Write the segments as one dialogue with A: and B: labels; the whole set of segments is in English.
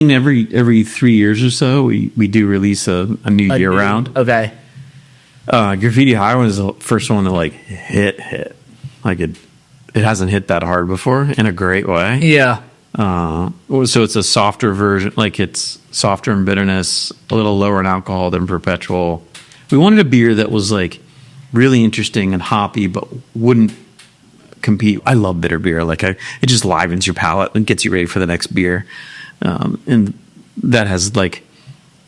A: Every 3 years or so, we do release a new year round.
B: Okay.
A: Graffiti High was the first one to like hit. Like it hasn't hit that hard before in a great way.
B: Yeah.
A: So it's a softer version, like it's softer in bitterness, a little lower in alcohol than Perpetual. We wanted a beer that was like really interesting and hoppy, but wouldn't compete. I love bitter beer. Like it just livens your palate and gets you ready for the next beer. And that has like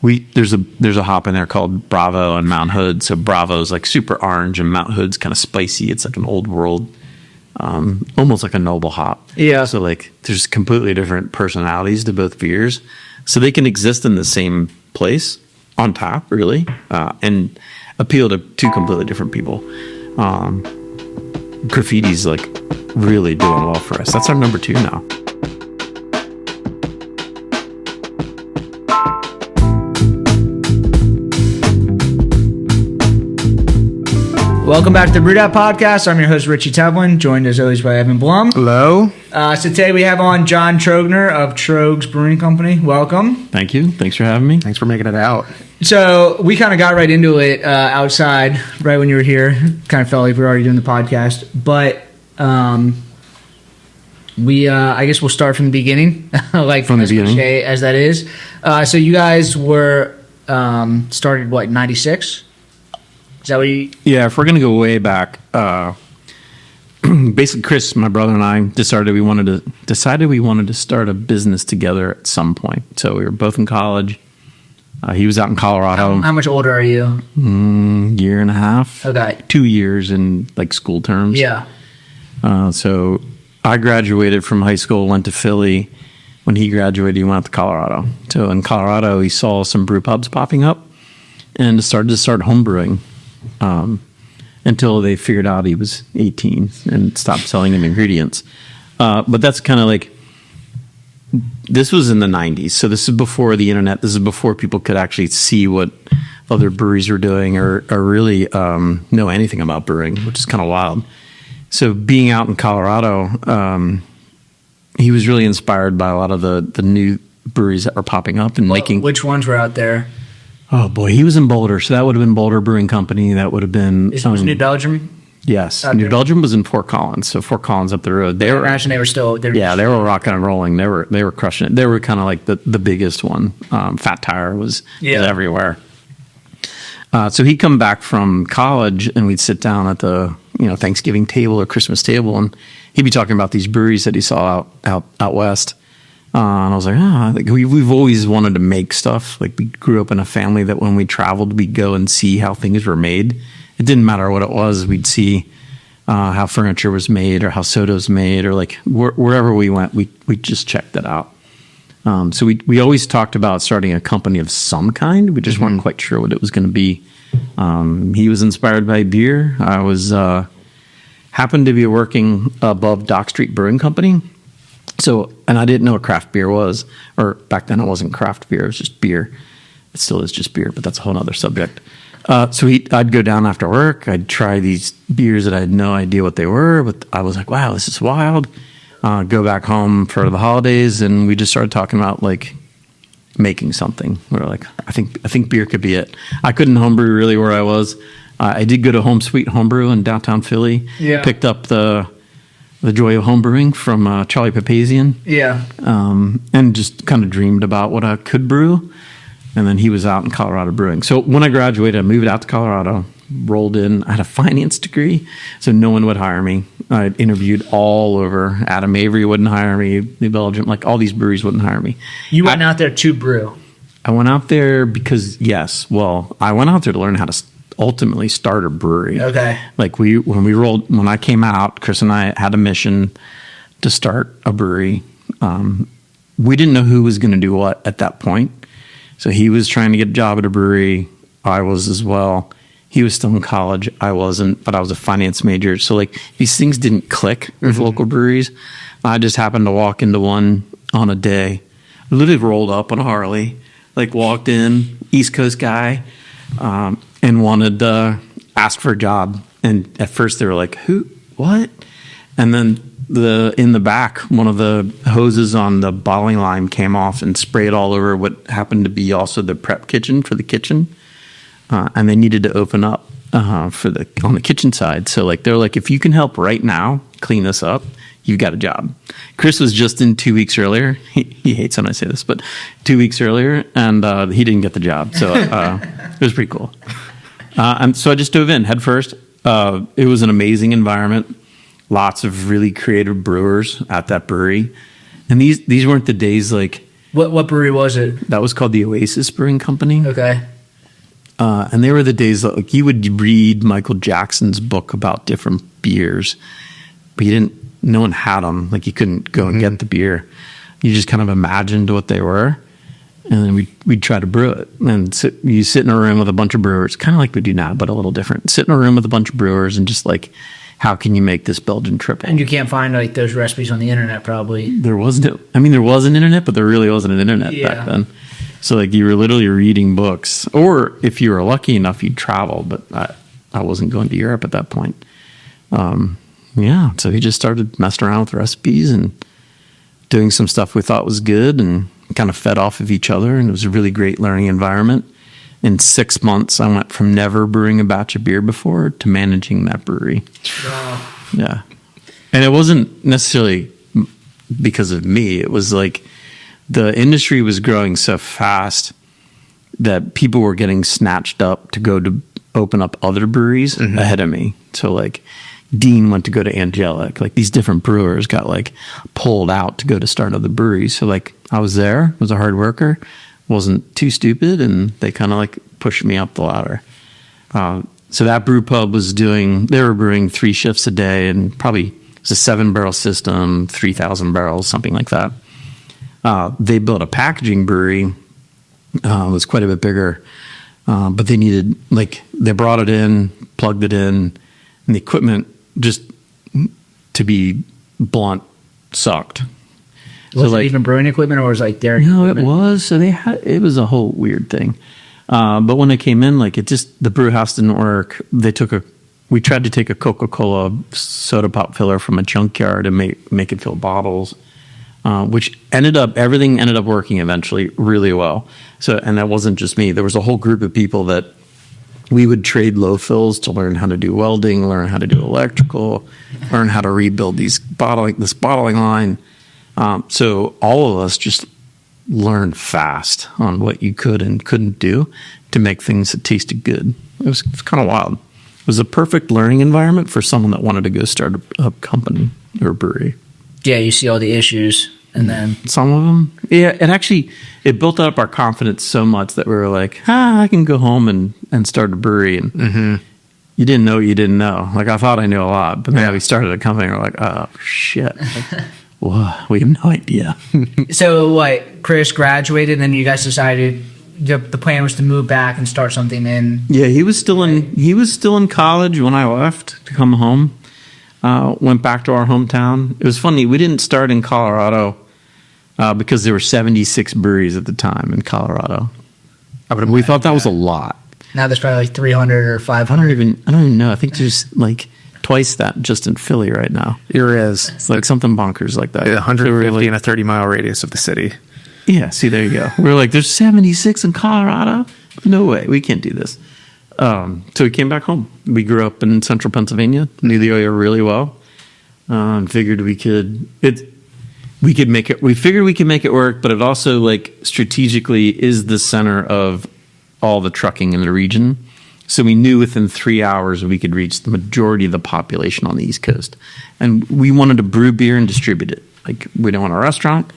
A: there's a hop in there called Bravo and Mount Hood. So Bravo's like super orange and Mount Hood's kind of spicy. It's like an old world, almost like a noble hop.
B: Yeah.
A: So like there's completely different personalities to both beers, so they can exist in the same place on tap, really, and appeal to two completely different people. Graffiti's like really doing well for us. That's our number 2 now.
B: Welcome back to the Brewed Out Podcast. I'm your host, Richie Tevlin, joined as always by Evan Blum.
C: Hello.
B: So today we have on John Trogner of Tröegs Brewing Company. Welcome.
A: Thank you. Thanks for having me.
C: Thanks for making it out.
B: So we kind of got right into it outside right when you were here. Kind of felt like we were already doing the podcast. But I guess we'll start from the beginning, like
A: from the beginning,
B: cliche as that is. So you guys were started, what, 96? Is that what you...
A: Yeah, if we're going to go way back, basically Chris, my brother, and I decided we wanted to start a business together at some point. So we were both in college. He was out in Colorado.
B: How much older are you?
A: Year and a half.
B: Okay.
A: 2 years in like school terms.
B: Yeah.
A: So I graduated from high school, went to Philly. When he graduated, he went out to Colorado. So in Colorado, he saw some brew pubs popping up and decided to start home brewing. Until they figured out he was 18 and stopped selling him ingredients. But that's kind of like, this was in the 90s. So this is before the internet. This is before people could actually see what other breweries were doing or really know anything about brewing, which is kind of wild. So being out in Colorado, he was really inspired by a lot of the new breweries that were popping up and making.
B: Which ones were out there?
A: Oh boy, he was in Boulder, so that would have been Boulder Brewing Company. That would have been
B: was New Belgium.
A: Yes, New Belgium was in Fort Collins. So Fort Collins up the road. They were
B: still.
A: They were rocking and rolling. They were crushing it. They were kind of like the biggest one. Fat Tire was everywhere. So he'd come back from college, and we'd sit down at the Thanksgiving table or Christmas table, and he'd be talking about these breweries that he saw out west. And I was like, we've always wanted to make stuff. Like we grew up in a family that when we traveled, we'd go and see how things were made. It didn't matter what it was. We'd see how furniture was made or how soda was made or like wherever we went, we just checked it out. So we always talked about starting a company of some kind. We just weren't quite sure what it was going to be. He was inspired by beer. I was happened to be working above Dock Street Brewing Company. So, and I didn't know what craft beer was, or back then it wasn't craft beer, it was just beer. It still is just beer, but that's a whole other subject. So I'd go down after work, I'd try these beers that I had no idea what they were, but I was like, wow, this is wild. Go back home for the holidays, and we just started talking about like making something. We were like, I think beer could be it. I couldn't homebrew really where I was. I did go to Home Sweet Homebrew in downtown Philly.
B: Yeah.
A: Picked up the joy of homebrewing from Charlie Papazian.
B: Yeah.
A: And just kind of dreamed about what I could brew. And then he was out in Colorado brewing. So when I graduated, I moved out to Colorado, rolled in. I had a finance degree, so no one would hire me. I interviewed all over. Avery wouldn't hire me. New Belgium, like all these breweries wouldn't hire me.
B: You went out there to brew?
A: I went out there because, I went out there to learn how to ultimately start a brewery.
B: Okay.
A: Like when I came out, Chris and I had a mission to start a brewery. We didn't know who was going to do what at that point. So he was trying to get a job at a brewery. I was as well. He was still in college. I wasn't, but I was a finance major. So like these things didn't click with local breweries. I just happened to walk into one on a day. I literally rolled up on a Harley, like walked in, East Coast guy, and wanted to ask for a job. And at first they were like, who, what? And then in the back, one of the hoses on the bottling line came off and sprayed all over what happened to be also the prep kitchen for the kitchen, and they needed to open up on the kitchen side. So like they're like, if you can help right now clean this up, you've got a job. Chris was just in 2 weeks earlier. He hates when I say this, but 2 weeks earlier, and he didn't get the job. So it was pretty cool. And so I just dove in head first. It was an amazing environment. Lots of really creative brewers at that brewery. And these weren't the days like...
B: What brewery was it?
A: That was called the Oasis Brewing Company.
B: Okay.
A: And they were the days that like you would read Michael Jackson's book about different beers, but no one had them. Like you couldn't go and get the beer. You just kind of imagined what they were. And then we'd try to brew it. And you sit in a room with a bunch of brewers, kind of like we do now, but a little different. Sit in a room with a bunch of brewers and just like, how can you make this Belgian triple?
B: And you can't find like those recipes on the internet, probably.
A: There was an internet, but there really wasn't an internet back then. So like you were literally reading books, or if you were lucky enough, you'd travel. But I wasn't going to Europe at that point. So he just started messing around with recipes and doing some stuff we thought was good, and kind of fed off of each other. And it was a really great learning environment. In 6 months, I went from never brewing a batch of beer before to managing that brewery.
B: Wow.
A: Yeah. And it wasn't necessarily because of me. It was like the industry was growing so fast that people were getting snatched up to go to open up other breweries ahead of me. So like Dean went to go to Angelic. Like these different brewers got like pulled out to go to start other breweries. So like I was there, was a hard worker, wasn't too stupid, and they kind of like pushed me up the ladder. So that brew pub they were brewing 3 shifts a day, and probably it was a 7-barrel system, 3,000 barrels, something like that. They built a packaging brewery. It was quite a bit bigger, but they needed they brought it in, plugged it in, and the equipment, just to be blunt, sucked.
B: Was it even brewing equipment, or was it like dairy equipment?
A: It was. So it was a whole weird thing. But when it came in, the brew house didn't work. We tried to take a Coca-Cola soda pop filler from a junkyard and make it fill bottles, which everything ended up working eventually really well. So, and that wasn't just me. There was a whole group of people that we would trade low fills to learn how to do welding, learn how to do electrical, learn how to rebuild this bottling line. So all of us just learned fast on what you could and couldn't do to make things that tasted good. It was kind of wild. It was a perfect learning environment for someone that wanted to go start a company or a brewery.
B: Yeah, you see all the issues, and then
A: some of them. Yeah, and actually, it built up our confidence so much that we were like, I can go home and start a brewery. And you didn't know you didn't know. Like I thought I knew a lot, but then we started a company, and we're like, oh shit. Whoa, we have no idea.
B: So Chris graduated, and then you guys decided the plan was to move back and start something in.
A: Yeah, he was still in college when I left to come home. Went back to our hometown. It was funny. We didn't start in Colorado because there were 76 breweries at the time in Colorado. We thought that was a lot.
B: Now there's probably 300 or 500.
A: I don't even know. I think there's twice that just in Philly right now.
C: There is.
A: It's something bonkers like that.
C: 150 in a 30-mile radius of the city.
A: Yeah, see, there you go. We're like, there's 76 in Colorado? No way, we can't do this. So we came back home. We grew up in central Pennsylvania, knew the area really well, and figured we could make it. We figured we could make it work, but it also strategically is the center of all the trucking in the region. So we knew within 3 hours we could reach the majority of the population on the East Coast. And we wanted to brew beer and distribute it. We don't want a restaurant.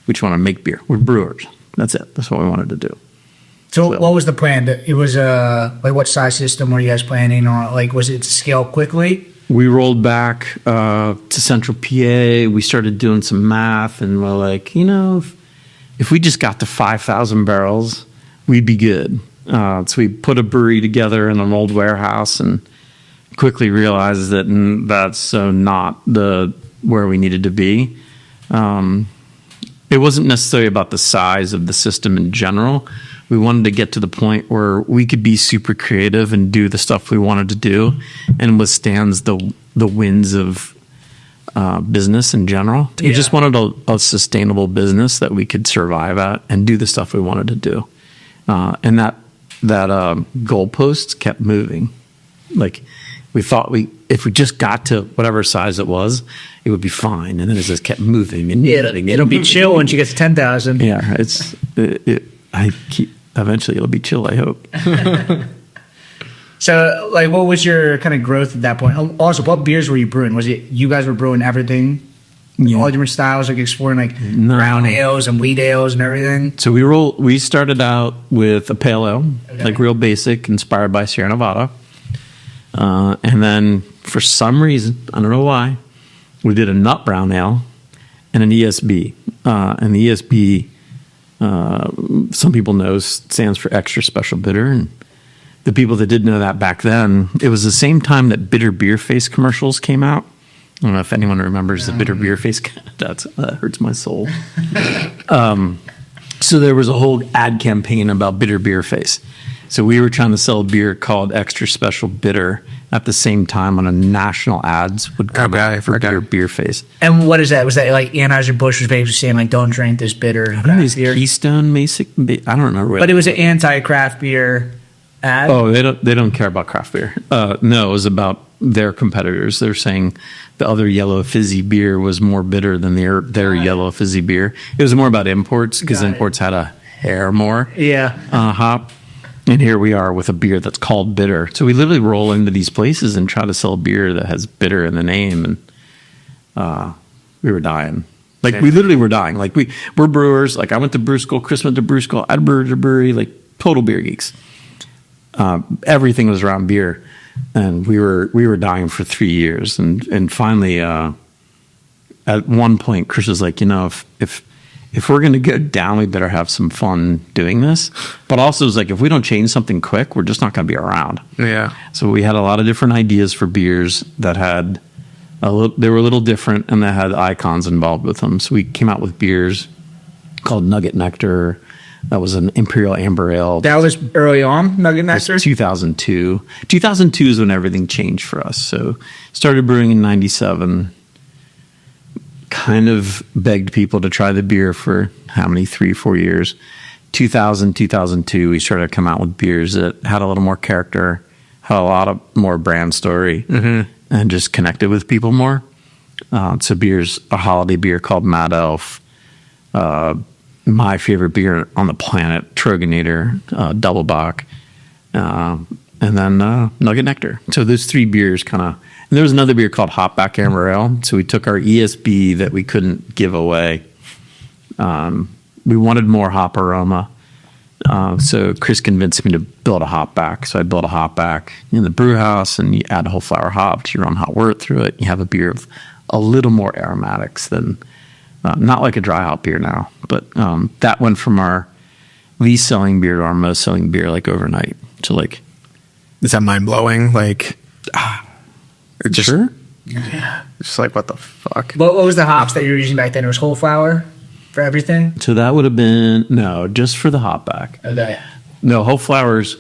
A: We just want to make beer. We're brewers. That's it. That's what we wanted to do.
B: So what was the plan? It was what size system were you guys planning on? Was it to scale quickly?
A: We rolled back to Central PA. We started doing some math, and we're like, if we just got to 5,000 barrels, we'd be good. So we put a brewery together in an old warehouse and quickly realized that that's not where we needed to be. It wasn't necessarily about the size of the system in general. We wanted to get to the point where we could be super creative and do the stuff we wanted to do and withstands the winds of business in general. We just wanted a sustainable business that we could survive at and do the stuff we wanted to do. And that goalpost kept moving. Like we thought if we just got to whatever size it was, it would be fine. And then it just kept moving and moving.
B: It'll be chill once you get to 10,000.
A: Yeah, eventually it'll be chill, I hope.
B: So, like, what was your kind of growth at that point? Also, what beers were you brewing? Was it you guys were brewing everything? All different styles, like exploring like brown ales and wheat ales and everything?
A: So we started out with a pale ale, like real basic, inspired by Sierra Nevada. And then for some reason, I don't know why, we did a nut brown ale and an ESB. And the ESB, some people know, stands for extra special bitter. And the people that did know that back then, it was the same time that bitter beer face commercials came out. I don't know if anyone remembers the bitter beer face. That hurts my soul. So there was a whole ad campaign about bitter beer face. So we were trying to sell a beer called Extra Special Bitter at the same time on a national ads would come out for bitter beer face.
B: And what is that? Was that like Anheuser-Busch was basically saying like, don't drink this bitter
A: craft beer? Keystone, I don't remember.
B: But it was an anti-craft beer ad?
A: Oh, they don't care about craft beer. No, it was about their competitors. They're saying the other yellow fizzy beer was more bitter than their yellow fizzy beer. It was more about imports because imports had a hair more hop. And here we are with a beer that's called bitter. So we literally roll into these places and try to sell a beer that has bitter in the name, and we were dying. Like we literally were dying. Like we're brewers. Like I went to brew school. Chris went to brew school. I brewed at brewery. Like total beer geeks. Everything was around beer, and we were dying for 3 years, and finally, at one point, Chris was like, if we're going to go down, we better have some fun doing this. But also, it was like, if we don't change something quick, we're just not going to be around.
C: Yeah.
A: So we had a lot of different ideas for beers that had they were a little different, and that had icons involved with them. So we came out with beers called Nugget Nectar. That was an Imperial Amber Ale.
B: That was early on, Nugget Nectar?
A: 2002. 2002 is when everything changed for us. So started brewing in 97. Kind of begged people to try the beer for 3-4 years. 2000, 2002, we started to come out with beers that had a little more character, had a lot of more brand story, and just connected with people more. So a holiday beer called Mad Elf. My favorite beer on the planet, Tröegs Double Bock, and then Nugget Nectar. So those three beers kind of. And there was another beer called Hopback Amber Ale. So we took our ESB that we couldn't give away. We wanted more hop aroma. So Chris convinced me to build a hopback. So I built a hopback in the brew house, and you add whole flower hops. You run hot wort through it. You have a beer of a little more aromatics than. Not like a dry hop beer now, but that went from our least selling beer to our most selling beer like overnight. So like,
C: is that mind blowing? Like, just,
A: sure.
C: Yeah. Just like what the fuck?
B: What was the hops that you were using back then? It was whole flower for everything.
A: So that would have been just for the hopback.
B: Okay.
A: No, whole flowers.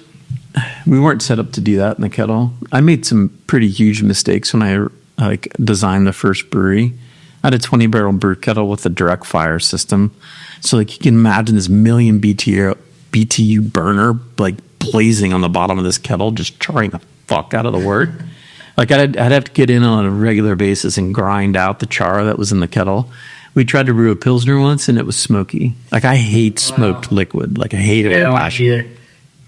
A: We weren't set up to do that in the kettle. I made some pretty huge mistakes when I designed the first brewery. I had a 20-barrel brew kettle with a direct fire system. So, like, you can imagine this million BTU burner, like, blazing on the bottom of this kettle, just charring the fuck out of the wort. Like, I'd have to get in on a regular basis and grind out the char that was in the kettle. We tried to brew a Pilsner once, and it was smoky. Like, I hate smoked liquid. Like, I hate it with passion.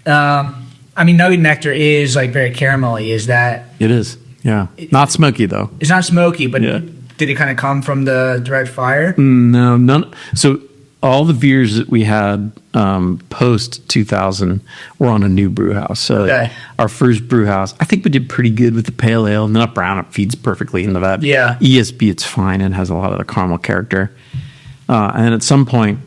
B: Either. I mean, Nugget Nectar is, like, very caramelly. Is that...
A: It is, yeah. Not smoky, though.
B: It's not smoky, but...
A: Yeah.
B: Did it kind of come from the direct fire?
A: No, none. So all the beers that we had post 2000 were on a new brew house. So like our first brew house, I think we did pretty good with the pale ale. Nut brown, it feeds perfectly into that.
B: Yeah.
A: ESB, it's fine and has a lot of the caramel character. And at some point,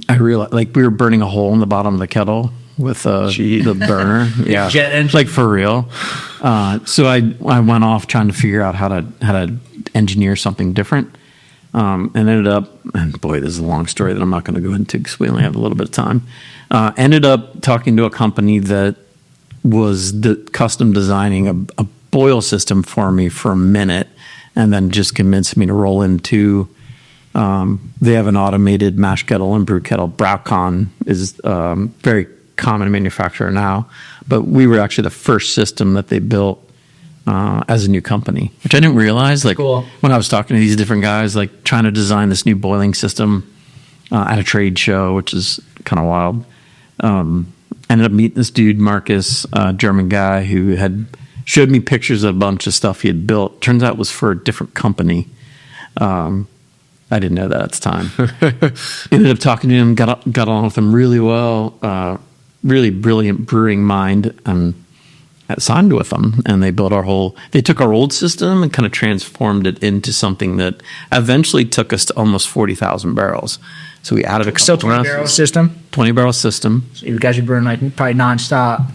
A: I realized like we were burning a hole in the bottom of the kettle with the burner. Yeah,
B: jet engine.
A: Like for real. So I went off trying to figure out how to engineer something different, and ended up, and boy, this is a long story that I'm not going to go into because we only have a little bit of time. Ended up talking to a company that was custom designing a boil system for me for a minute and then just convinced me to roll into. They have an automated mash kettle and brew kettle. Braucon is very common manufacturer now, but we were actually the first system that they built as a new company, which I didn't realize. Like
B: Cool.
A: when I was talking to these different guys, like trying to design this new boiling system at a trade show, which is kind of wild. Ended up meeting this dude, Marcus, a German guy who had showed me pictures of a bunch of stuff he had built. Turns out it was for a different company. I didn't know that at the time. Ended up talking to him, got along with him really well. Really brilliant brewing mind, and signed with them. And they built they took our old system and kind of transformed it into something that eventually took us to almost 40,000 barrels. So we added a
B: Still
A: couple
B: 20 barrel system.
A: 20 barrel system.
B: So you guys are brewing like probably nonstop.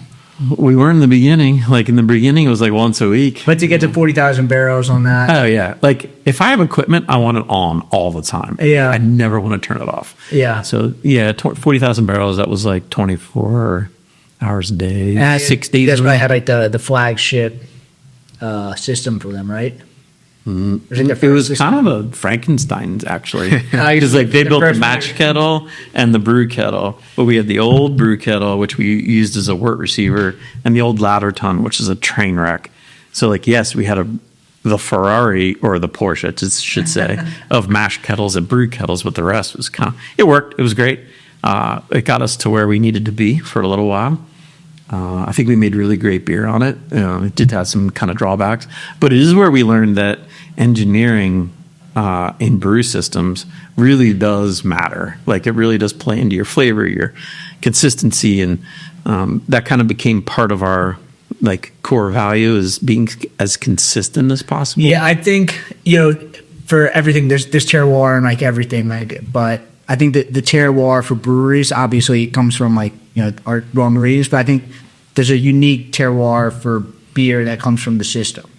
A: We were in the beginning. Like in the beginning, it was like once a week.
B: But to get to 40,000 barrels on that.
A: Oh yeah. Like if I have equipment, I want it on all the time.
B: Yeah.
A: I never want to turn it off.
B: Yeah.
A: So yeah, 40,000 barrels. That was like 24 hours a day, 6 days.
B: You guys
A: a
B: probably
A: week.
B: had like the flagship system for them, right?
A: It was kind of a Frankenstein's actually,
B: Because
A: because like they built the mash kettle and the brew kettle, but we had the old brew kettle which we used as a wort receiver, and the old ladder ton, which is a train wreck. So like yes, we had the Ferrari or the Porsche, I should say, of mash kettles and brew kettles, but the rest was it worked. It was great. It got us to where we needed to be for a little while. I think we made really great beer on it. It did have some kind of drawbacks, but it is where we learned that engineering in brew systems really does matter. Like it really does play into your flavor, your consistency, and that kind of became part of our like core value is being as consistent as possible.
B: Yeah, I think for everything there's terroir and like everything, like, but I think that the terroir for breweries obviously comes from like our raw ingredients, but I think there's a unique terroir for beer that comes from the system.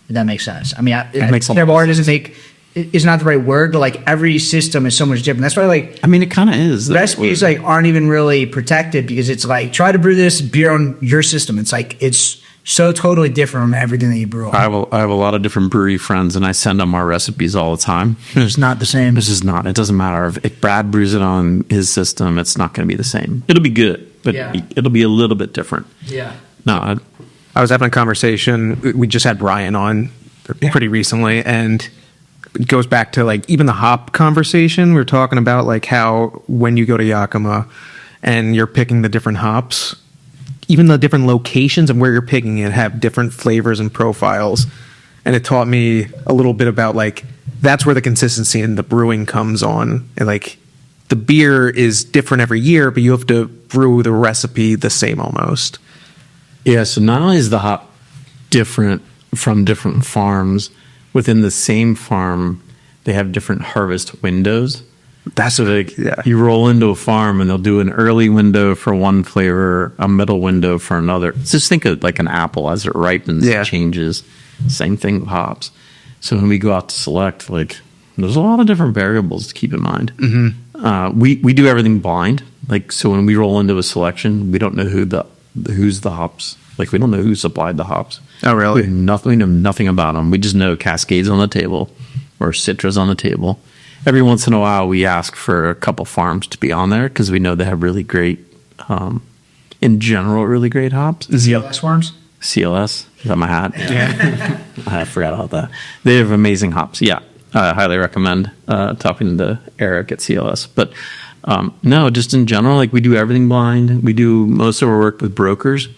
B: If that makes sense. I mean,
A: makes a lot of
B: terroir doesn't make is not the right word, but like every system is so much different. That's why like
A: I mean, it kind of is.
B: recipes like aren't even really protected because it's like try to brew this beer on your system. It's like it's so totally different from everything that you brew on.
A: I have a lot of different brewery friends, and I send them our recipes all the time.
B: It's not the same.
A: This is not. It doesn't matter if Brad brews it on his system. It's not going to be the same. It'll be good, but it'll be a little bit different.
B: Yeah.
A: No,
C: I was having a conversation. We just had Brian on pretty recently, and it goes back to like even the hop conversation. We were talking about like how when you go to Yakima and you're picking the different hops, even the different locations and where you're picking it have different flavors and profiles. And it taught me a little bit about like that's where the consistency in the brewing comes on. And like the beer is different every year, but you have to brew the recipe the same almost.
A: yeah. So not only is the hop different from different farms, within the same farm, they have different harvest windows.
C: That's
A: So like you roll into a farm and they'll do an early window for one flavor, a middle window for another. Just think of like an apple as it ripens, it changes. Same thing with hops. So when we go out to select, like there's a lot of different variables to keep in mind. Mm-hmm. We do everything blind. Like so when we roll into a selection, we don't know who's the hops. Like we don't know who supplied the hops.
C: Oh, really?
A: We know nothing about them. We just know Cascade's on the table or Citra's on the table. Every once in a while, we ask for a couple farms to be on there because we know they have really great, in general, really great hops.
B: CLS farms?
A: CLS. Is that my hat? Yeah. I forgot about that. They have amazing hops. Yeah. I highly recommend talking to Eric at CLS. But no, just in general, like we do everything blind. We do most of our work with brokers.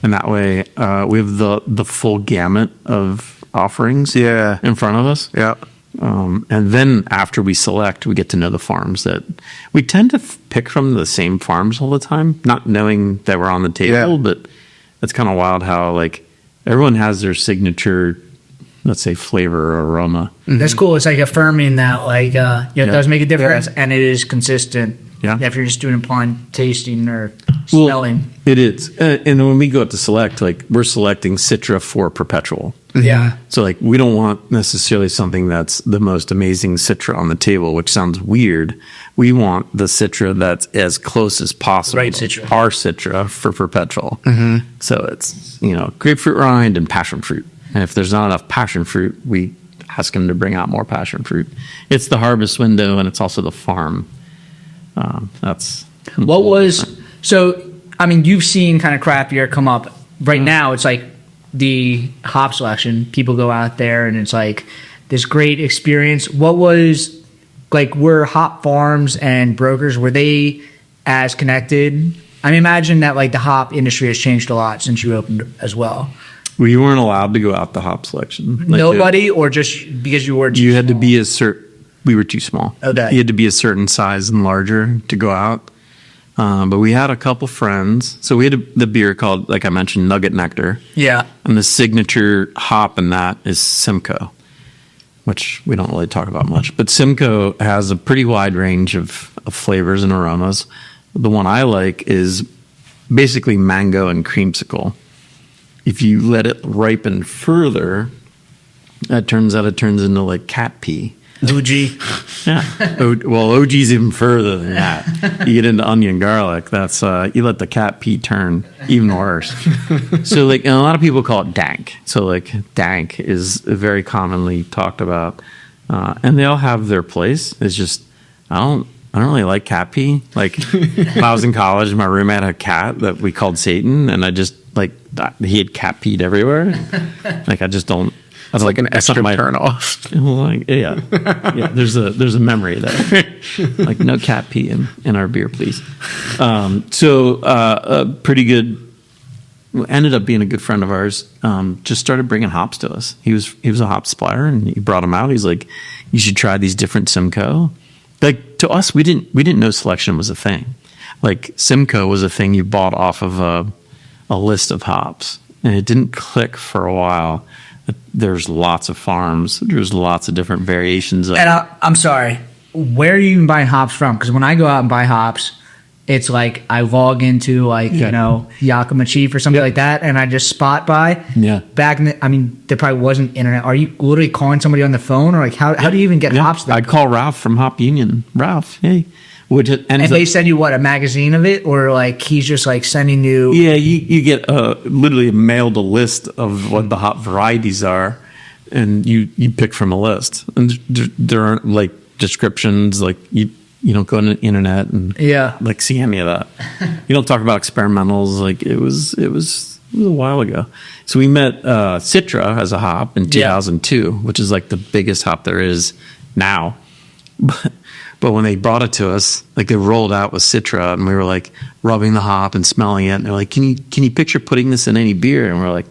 A: And that way, we have the full gamut of offerings in front of us.
C: Yeah.
A: And then after we select, we get to know the farms that we tend to pick from the same farms all the time, not knowing that we're on the table, but it's kind of wild how like everyone has their signature, let's say flavor or aroma.
B: That's cool. It's like affirming that like, it does make a difference and it is consistent.
A: Yeah.
B: If you're just doing a blind tasting or smelling.
A: It is. And when we go out to select, like we're selecting Citra for perpetual.
B: Yeah.
A: So like we don't want necessarily something that's the most amazing Citra on the table, which sounds weird. We want the Citra that's as close as possible.
B: Right Citra.
A: Our Citra for perpetual. Mm-hmm. So it's, grapefruit rind and passion fruit. And if there's not enough passion fruit, we ask them to bring out more passion fruit. It's the harvest window, and it's also the farm. That's
B: what was so. I mean, you've seen kind of craft beer come up. Right now, it's like the hop selection. People go out there, and it's like this great experience. What was like? Were hop farms and brokers, were they as connected? I mean, imagine that like the hop industry has changed a lot since you opened as well.
A: We weren't allowed to go out the hop selection. Like
B: Nobody, or just because you were too
A: you had
B: small?
A: to be a certain. We were too small.
B: Okay.
A: You had to be a certain size and larger to go out. But we had a couple friends. So we had the beer called, like I mentioned, Nugget Nectar.
B: Yeah.
A: And the signature hop in that is Simcoe, which we don't really talk about much. But Simcoe has a pretty wide range of flavors and aromas. The one I like is basically mango and creamsicle. If you let it ripen further, it turns into like cat pee.
B: OG.
A: Yeah. Well, OG's even further than that. You get into onion garlic. That's you let the cat pee turn even worse. So like, and a lot of people call it dank. So like, dank is very commonly talked about, and they all have their place. It's just I don't really like cat pee. Like when I was in college, my roommate had a cat that we called Satan, and I just like he had cat peed everywhere. Like I just don't.
C: That's like an extra turn off.
A: Like, yeah. There's a memory there. Like no cat pee in our beer, please. So pretty good. Ended up being a good friend of ours. Just started bringing hops to us. He was a hop supplier, and he brought them out. He's like, you should try these different Simcoe. Like to us, we didn't know selection was a thing. Like Simcoe was a thing you bought off of a list of hops, and it didn't click for a while. There's lots of farms. There's lots of different variations.
B: And I'm sorry, where are you even buying hops from? Because when I go out and buy hops, it's like I log into Yakima Chief or something like that, and I just spot buy.
A: Yeah.
B: Back in there probably wasn't internet. Are you literally calling somebody on the phone, or like how do you even get hops?
A: I'd call Ralph from Hop Union. Ralph, hey.
B: And they send you what, a magazine of it, or like he's just like sending you?
A: Yeah, you get literally mailed a list of what the hop varieties are, and you pick from a list. And there aren't like descriptions, like you don't go on the internet and like see any of that. You don't talk about experimentals. Like it was a while ago. So we met Citra as a hop in 2002, which is like the biggest hop there is now. But when they brought it to us, like they rolled out with Citra, and we were like rubbing the hop and smelling it, and they're like, "Can you picture putting this in any beer?" And we're like,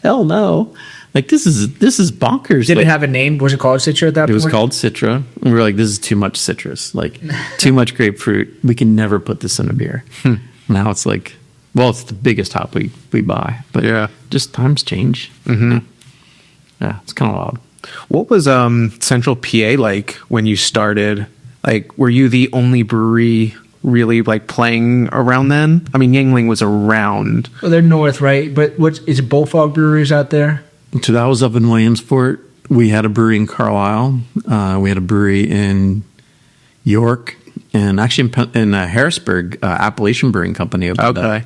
A: "Hell no! Like this is bonkers."
B: Did it have a name? Was it called Citra at that point?
A: It was called Citra, and we were like, "This is too much citrus, like too much grapefruit. We can never put this in a beer." Now it's like, well, it's the biggest hop we buy, but just times change. Mm-hmm. Yeah, it's kind of wild.
C: What was Central PA like when you started? Like, were you the only brewery really like playing around then? I mean, Yuengling was around.
B: Well, they're north, right? But is it Bullfrog Breweries out there?
A: So that was up in Williamsport. We had a brewery in Carlisle. We had a brewery in York, and actually in Harrisburg, Appalachian Brewing Company opened up.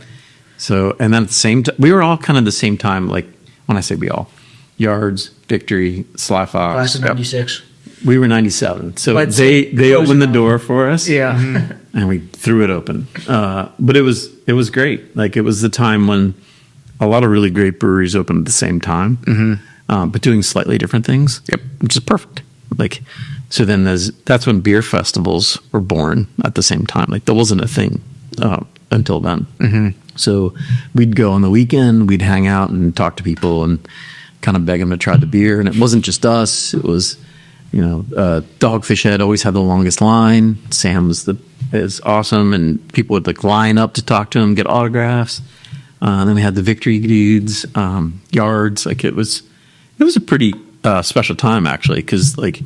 A: So, and then at the same time, we were all kind of the same time. Like when I say we all, Yards, Victory, Sly Fox.
B: Class of '96.
A: We were 97, so they opened the door for us, and we threw it open. But it was great. Like it was the time when a lot of really great breweries opened at the same time, but doing slightly different things. Yep, which is perfect. Like so, then that's when beer festivals were born at the same time. Like there wasn't a thing until then. Mm-hmm. So we'd go on the weekend, we'd hang out and talk to people and kind of beg them to try the beer, and it wasn't just us. It was Dogfish Head always had the longest line. Sam is awesome, and people would like line up to talk to him, get autographs. Then we had the Victory dudes, Yards. Like it was a pretty special time actually, because like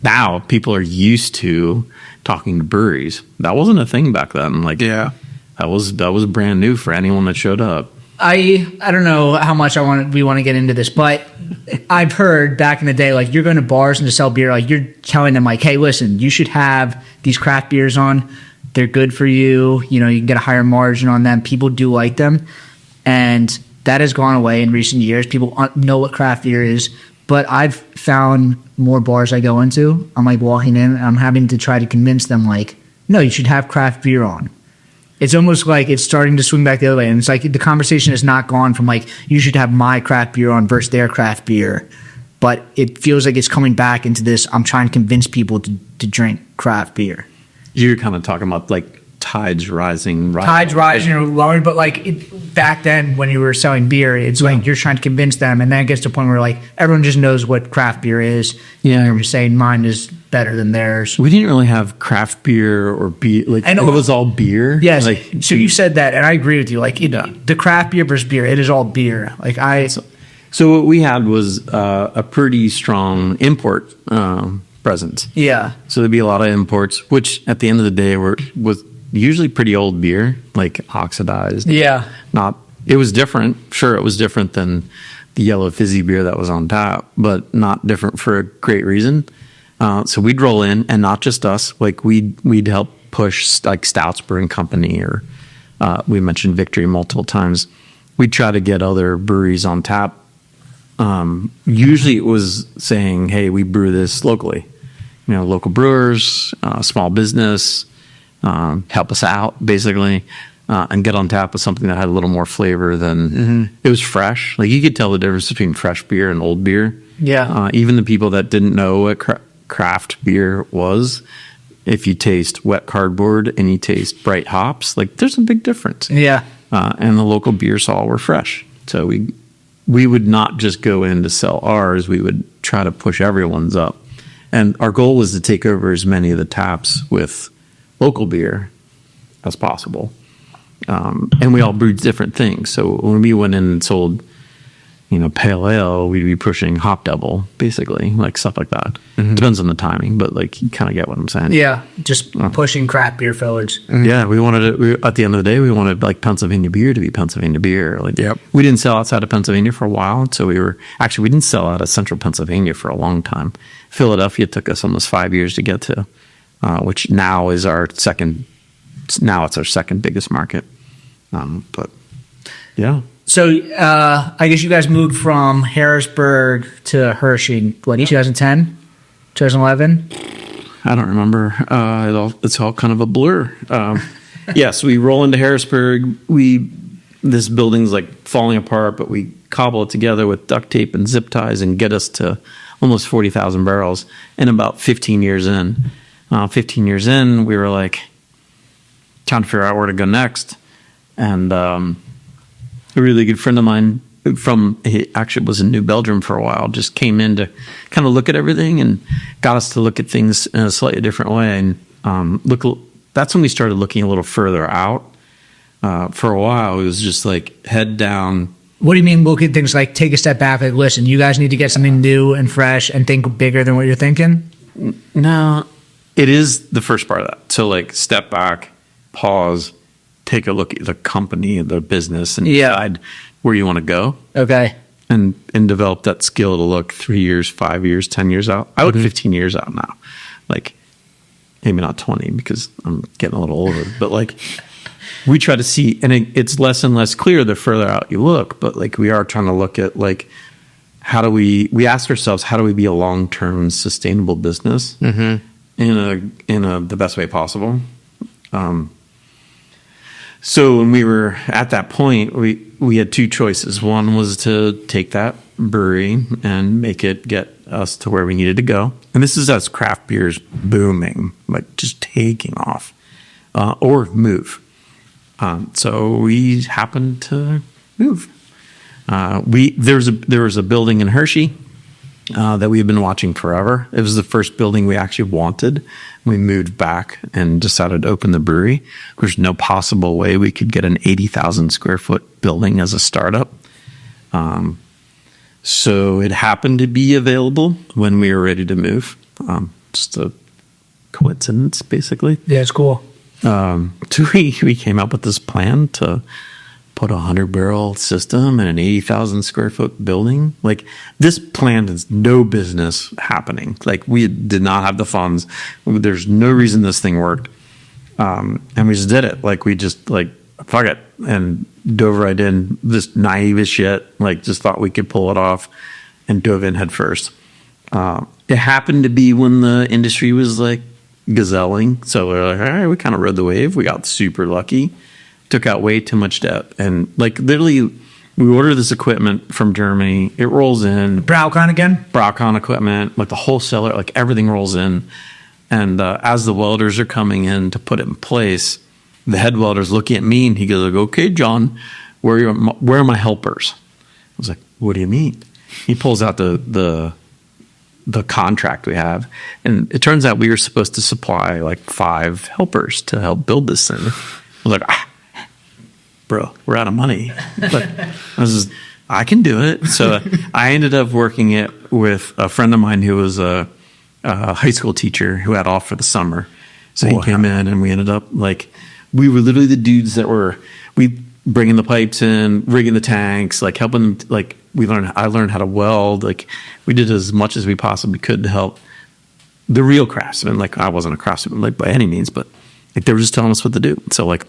A: now people are used to talking to breweries. That wasn't a thing back then. Like that was brand new for anyone that showed up.
B: I don't know how much we want to get into this, but I've heard back in the day, like you're going to bars and to sell beer, like you're telling them like, hey, listen, you should have these craft beers on. They're good for you. You know, you can get a higher margin on them. People do like them. And that has gone away in recent years. People know what craft beer is. But I've found more bars I go into, I'm like walking in and I'm having to try to convince them like, no, you should have craft beer on. It's almost like it's starting to swing back the other way. And it's like the conversation has not gone from like, you should have my craft beer on versus their craft beer. But it feels like it's coming back into this, I'm trying to convince people to drink craft beer.
A: You're kind of talking about like tides rising.
B: Tides rising or lowering, but like back then when you were selling beer, it's like you're trying to convince them, and then it gets to a point where like everyone just knows what craft beer is.
A: Yeah.
B: You're just saying mine is better than theirs.
A: We didn't really have craft beer or beer. Like it was all beer.
B: Yes.
A: Like,
B: so you said that, and I agree with you. Like the craft beer versus beer, it is all beer. Like
A: So what we had was a pretty strong import presence.
B: Yeah.
A: So there'd be a lot of imports, which at the end of the day was usually pretty old beer, like oxidized.
B: Yeah.
A: It was different. Sure, it was different than the yellow fizzy beer that was on tap, but not different for a great reason. So we'd roll in, and not just us. Like we'd help push like Stouts Brewing Company, or we mentioned Victory multiple times. We'd try to get other breweries on tap. Usually it was saying, hey, we brew this locally. Local brewers, small business, help us out, basically, and get on tap with something that had a little more flavor than it was fresh. Like you could tell the difference between fresh beer and old beer.
B: Yeah.
A: Even the people that didn't know what craft beer was, if you taste wet cardboard and you taste bright hops, like there's a big difference.
B: Yeah.
A: And the local beers all were fresh. So we would not just go in to sell ours. We would try to push everyone's up. And our goal was to take over as many of the taps with local beer as possible. And we all brewed different things. So when we went in and sold, pale ale, we'd be pushing hop double, basically, like stuff like that. Depends on the timing, but like you kind of get what I'm saying.
B: Yeah, just pushing craft beer forwards.
A: Yeah, we wanted it. At the end of the day, we wanted like Pennsylvania beer to be Pennsylvania beer. Like, we didn't sell outside of Pennsylvania for a while, so we didn't sell out of central Pennsylvania for a long time. Philadelphia took us almost 5 years to get to, which now is our second. Now it's our second biggest market. But yeah.
B: So I guess you guys moved from Harrisburg to Hershey, 2010, 2011?
A: I don't remember. It's all kind of a blur. Yes, we roll into Harrisburg. This building's like falling apart, but we cobble it together with duct tape and zip ties and get us to almost 40,000 barrels in about 15 years in. 15 years in, we were like trying to figure out where to go next. And a really good friend of mine he actually was in New Belgium for a while, just came in to kind of look at everything and got us to look at things in a slightly different way. And that's when we started looking a little further out. For a while, it was just like head down.
B: What do you mean look at things like take a step back, like listen, you guys need to get something new and fresh and think bigger than what you're thinking?
A: No, it is the first part of that. So like step back, pause, take a look at the company, the business, and decide where you want to go.
B: Okay.
A: And develop that skill to look 3 years, 5 years, 10 years out. I look 15 years out now. Like, maybe not 20 because I'm getting a little older. But like, we try to see, and it's less and less clear the further out you look. But like, we are trying to look at like, we ask ourselves, how do we be a long-term sustainable business in the best way possible? So when we were at that point, we had two choices. One was to take that brewery and make it get us to where we needed to go. And this is as craft beer's booming, like just taking off, or move. So we happened to move. There was a building in Hershey that we had been watching forever. It was the first building we actually wanted. We moved back and decided to open the brewery. There's no possible way we could get an 80,000 square foot building as a startup. So it happened to be available when we were ready to move. Just a coincidence, basically.
B: Yeah, it's cool.
A: So we came up with this plan to put a 100-barrel system in an 80,000 square foot building. Like, this plan is no business happening. Like, we did not have the funds. There's no reason this thing worked. And we just did it. Like, we just, like, fuck it. And dove right in, this naive as shit. Like, just thought we could pull it off. and dove in head first. It happened to be when the industry was like gazelling. So we're like, all right, we kind of rode the wave. We got super lucky, took out way too much debt. And like literally we order this equipment from Germany. It rolls in.
B: Braucon again?
A: Braucon equipment, like the whole cellar, like everything rolls in. And as the welders are coming in to put it in place, the head welder's looking at me and he goes, like, okay, John, where are my helpers? I was like, what do you mean? He pulls out the contract we have, and it turns out we were supposed to supply like 5 helpers to help build this thing. I was like, bro, we're out of money. But I can do it. So I ended up working it with a friend of mine who was a high school teacher who had off for the summer. So he came in, and we ended up like, we were literally the dudes that were bringing the pipes in, rigging the tanks, like helping them, like I learned how to weld. Like we did as much as we possibly could to help the real craftsmen. Like I wasn't a craftsman like by any means, but like they were just telling us what to do. So like,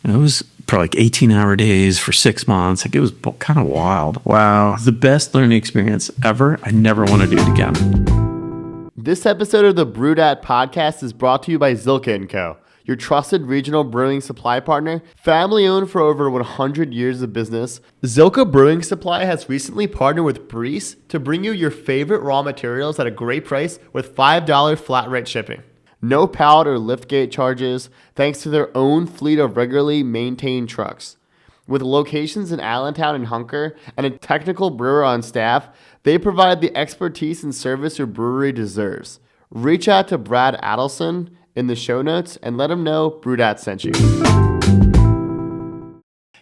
A: you know, it was probably like 18-hour days for 6 months. Like it was kind of wild. Wow. It was the best learning experience ever. I never want to do it again.
D: This episode of the Brewdat podcast is brought to you by Zilka & Co., your trusted regional brewing supply partner. Family owned for over 100 years of business, Zilka Brewing Supply has recently partnered with Breweries to bring you your favorite raw materials at a great price with $5 flat rate shipping. No pallet or liftgate charges thanks to their own fleet of regularly maintained trucks. With locations in Allentown and Hunker and a technical brewer on staff, they provide the expertise and service your brewery deserves. Reach out to Brad Adelson in the show notes and let him know Brewdat sent you.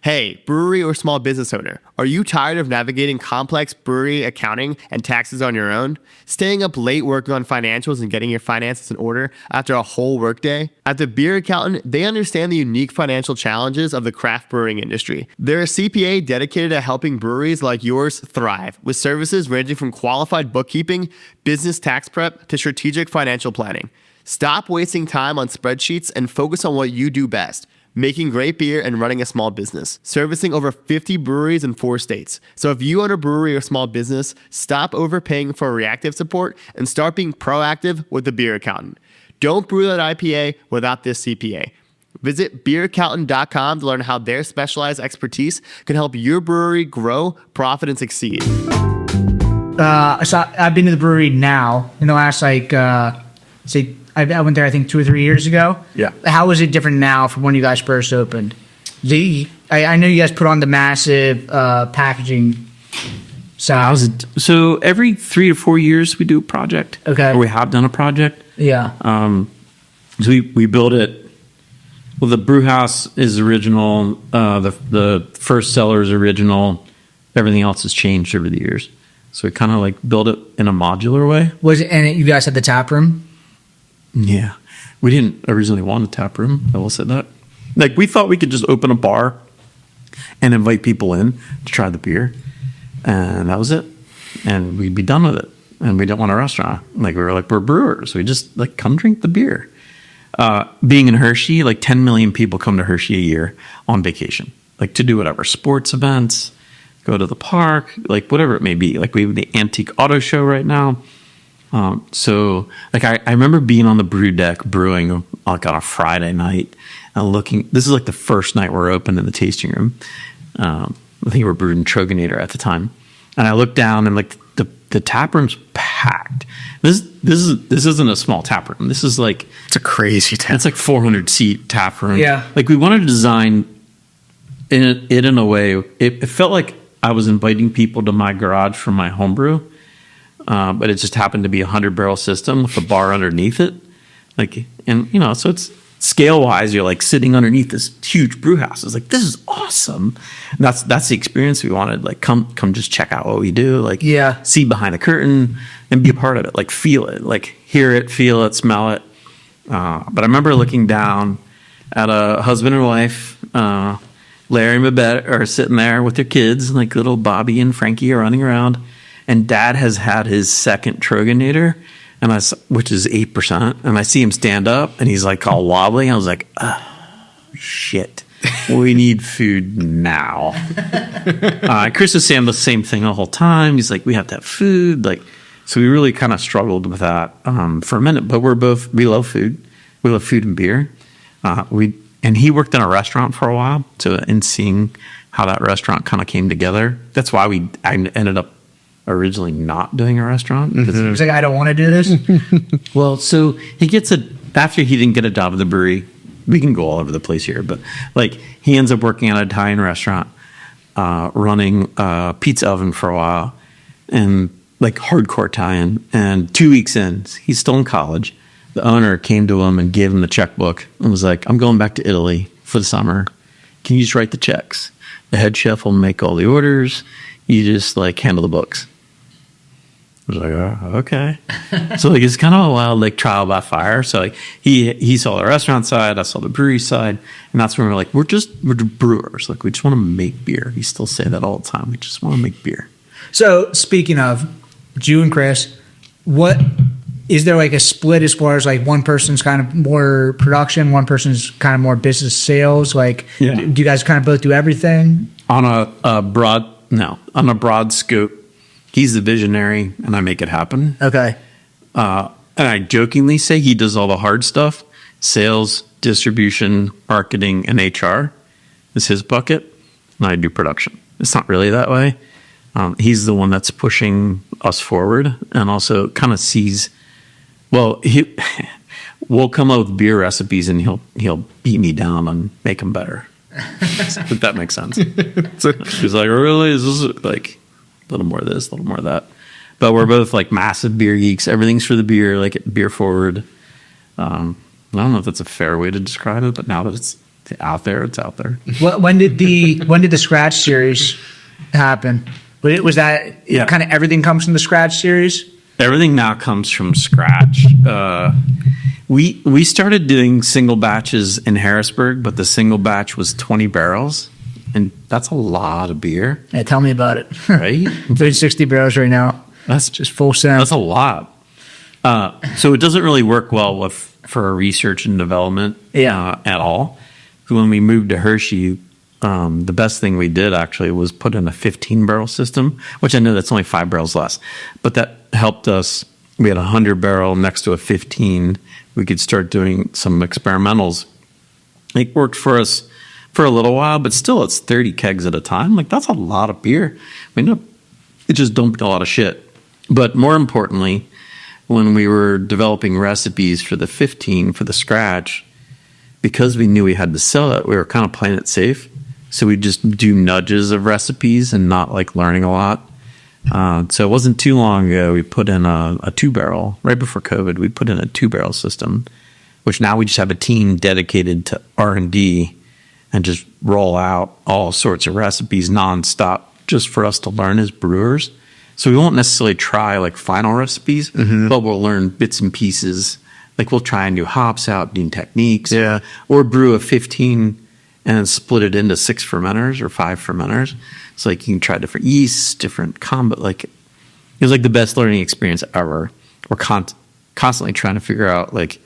D: Hey, brewery or small business owner, are you tired of navigating complex brewery accounting and taxes on your own? Staying up late working on financials and getting your finances in order after a whole workday? At the Beer Accountant, they understand the unique financial challenges of the craft brewing industry. They're a CPA dedicated to helping breweries like yours thrive, with services ranging from qualified bookkeeping, business tax prep, to strategic financial planning. Stop wasting time on spreadsheets and focus on what you do best: making great beer and running a small business. Servicing over 50 breweries in 4 states. So if you own a brewery or small business, stop overpaying for reactive support and start being proactive with the Beer Accountant. Don't brew that IPA without this CPA. Visit beeraccountant.com to learn how their specialized expertise can help your brewery grow, profit, and succeed.
B: So I've been to the brewery now in the last I went there, I think, 2 or 3 years ago.
A: Yeah.
B: How is it different now from when you guys first opened? I know you guys put on the massive packaging size.
A: So every 3 to 4 years we do a project.
B: Okay.
A: Or we have done a project.
B: Yeah.
A: So we built it. Well, the brew house is original. The first cellar is original. Everything else has changed over the years. So we kind of like built it in a modular way.
B: And you guys had the tap room?
A: Yeah. We didn't originally want a tap room. I will say that. Like we thought we could just open a bar and invite people in to try the beer. And that was it. And we'd be done with it. And we didn't want a restaurant. Like we were like, we're brewers. We just like come drink the beer. Being in Hershey, like 10 million people come to Hershey a year on vacation. Like to do whatever, sports events, go to the park, like whatever it may be. Like we have the Antique Auto Show right now. So like I remember being on the brew deck brewing like on a Friday night and looking. This is like the first night we're open in the tasting room. I think we were brewing Trogner at the time, and I looked down and like the tap room's packed. This isn't a small tap room. This is like
C: It's a crazy tap.
A: it's like 400 seat tap room.
B: Yeah.
A: Like we wanted to design it in a way. It felt like I was inviting people to my garage for my homebrew. But it just happened to be a 100-barrel system with a bar underneath it. Like, and you know, so it's scale wise, you're like sitting underneath this huge brew house. It's like, this is awesome. And that's the experience we wanted. Like, come just check out what we do. Like,
B: Yeah.
A: see behind the curtain and be a part of it. Like, feel it. Like, hear it, feel it, smell it. But I remember looking down at a husband and wife, Larry and Babette are sitting there with their kids, like little Bobby and Frankie are running around. And Dad has had his second Trogner, which is 8%. And I see him stand up, and he's like all wobbly. I was like, oh, shit. we need food now. Chris was saying the same thing the whole time. He's like, we have to have food. Like, so we really kind of struggled with that for a minute. But we love food. We love food and beer. And he worked in a restaurant for a while. So in seeing how that restaurant kind of came together, that's why I ended up originally not doing a restaurant.
B: Mm-hmm. He's like, I don't want to do this.
A: Well, so he gets after he didn't get a job at the brewery. We can go all over the place here, but like he ends up working at an Italian restaurant, running a pizza oven for a while, and like hardcore Italian. And 2 weeks in, he's still in college. The owner came to him and gave him the checkbook and was like, I'm going back to Italy for the summer. Can you just write the checks? The head chef will make all the orders. You just like handle the books. I was like, oh, okay. So like it's kind of a wild like trial by fire. So like he saw the restaurant side, I saw the brewery side, and that's when we're like, we're brewers. Like we just want to make beer. We still say that all the time. We just want to make beer.
B: So speaking of you and Chris, what is there like a split as far as like one person's kind of more production, one person's kind of more business sales? Like,
A: yeah.
B: Do you guys kind of both do everything?
A: On a broad scope, he's the visionary, and I make it happen.
B: Okay.
A: And I jokingly say he does all the hard stuff: sales, distribution, marketing, and HR is his bucket, and I do production. It's not really that way. He's the one that's pushing us forward, and also kind of sees. Well, we'll come up with beer recipes, and he'll beat me down and make them better. If that makes sense. So he's like, really? Is this like a little more of this, a little more of that? But we're both like massive beer geeks. Everything's for the beer, like beer forward. I don't know if that's a fair way to describe it, but now that it's out there, it's out there.
B: When did the Scratch series happen? Was that kind of everything comes from the Scratch series?
A: Everything now comes from scratch. We started doing single batches in Harrisburg, but the single batch was 20 barrels, and that's a lot of beer.
B: Yeah, tell me about it.
A: Right?
B: 360 barrels right now. That's just full send.
A: That's a lot. So it doesn't really work well for research and development at all. When we moved to Hershey, the best thing we did actually was put in a 15-barrel system, which I know that's only 5 barrels less, but that helped us. We had a 100-barrel next to a 15. We could start doing some experimentals. It worked for us for a little while, but still it's 30 kegs at a time. Like that's a lot of beer. It just dumped a lot of shit. But more importantly, when we were developing recipes for the 15, for the scratch, because we knew we had to sell it, we were kind of playing it safe. So we just do nudges of recipes and not like learning a lot. So it wasn't too long ago we put in a 2-barrel. Right before COVID, we put in a 2-barrel system, which now we just have a team dedicated to R&D and just roll out all sorts of recipes nonstop just for us to learn as brewers. So we won't necessarily try like final recipes, but we'll learn bits and pieces. Like we'll try new hops out, new techniques, or brew a 15 and then split it into 6 fermenters or 5 fermenters. So like you can try different yeasts, different combo. Like it was like the best learning experience ever. We're constantly trying to figure out like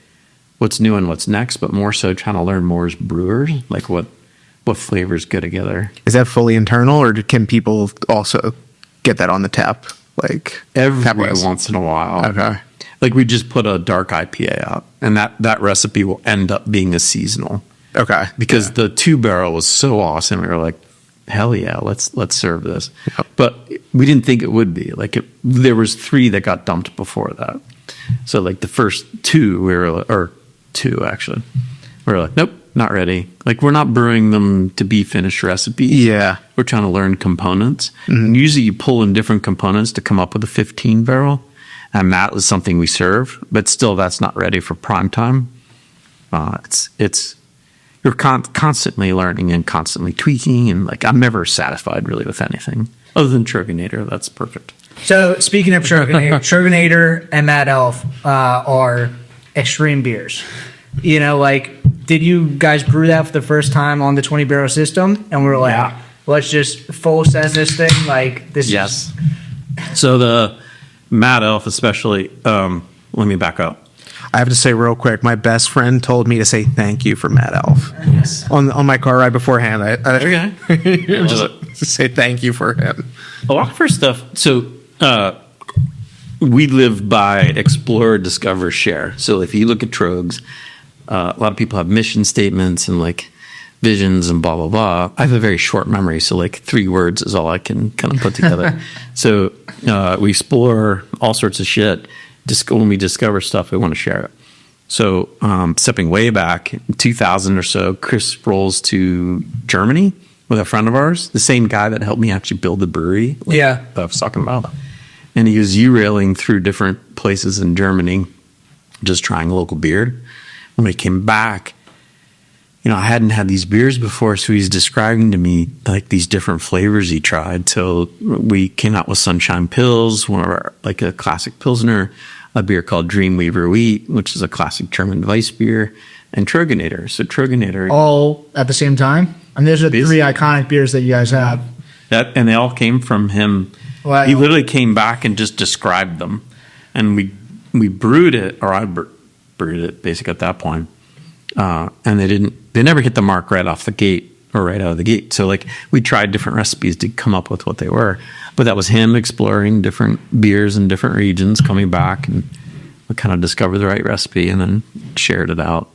A: what's new and what's next, but more so trying to learn more as brewers, like what flavors go together.
C: Is that fully internal, or can people also get that on the tap? Like
A: every once in a while.
C: Okay.
A: Like we just put a dark IPA out, and that recipe will end up being a seasonal.
C: Okay.
A: Because the 2-barrel was so awesome. We were like, hell yeah, let's serve this. Yep. But we didn't think it would be. Like there was 3 that got dumped before that. So like the first 2 or 2 actually. We were like, nope, not ready. Like we're not brewing them to be finished recipes.
C: Yeah.
A: We're trying to learn components. And usually you pull in different components to come up with a 15-barrel. And that was something we served, but still that's not ready for prime time. You're constantly learning and constantly tweaking, and like I'm never satisfied really with anything other than Trogner. That's perfect.
B: So speaking of Trogner and Mad Elf are extreme beers. You know, like did you guys brew that for the first time on the 20-barrel system? And we were like, let's just full send this thing. Like this.
A: Yes. So the Mad Elf, especially. Let me back up.
C: I have to say real quick, my best friend told me to say thank you for Mad Elf.
A: Yes.
C: On my car ride beforehand.
A: Okay.
C: Just say thank you for him.
A: A lot of our stuff. So we live by explore, discover, share. So if you look at Tröegs, a lot of people have mission statements and like visions and blah blah blah. I have a very short memory, so like 3 words is all I can kind of put together. So we explore all sorts of shit. Just when we discover stuff, we want to share it. So stepping way back, in 2000 or so, Chris rolls to Germany with a friend of ours, the same guy that helped me actually build the brewery.
B: Yeah.
A: That I was talking about. And he was U-railing through different places in Germany, just trying local beer. When he came back, I hadn't had these beers before, so he's describing to me like these different flavors he tried. So we came out with Sunshine Pils, one of our, like a classic Pilsner, a beer called Dreamweaver Wheat, which is a classic German Weiss beer, and Tröegenator. So Tröegenator.
B: All at the same time? And there's the 3 iconic beers that you guys have.
A: And they all came from him.
B: Wow.
A: He literally came back and just described them. And we brewed it, or I brewed it basically at that point. And they never hit the mark right off the gate or right out of the gate. So like we tried different recipes to come up with what they were. But that was him exploring different beers in different regions, coming back, and we kind of discovered the right recipe and then shared it out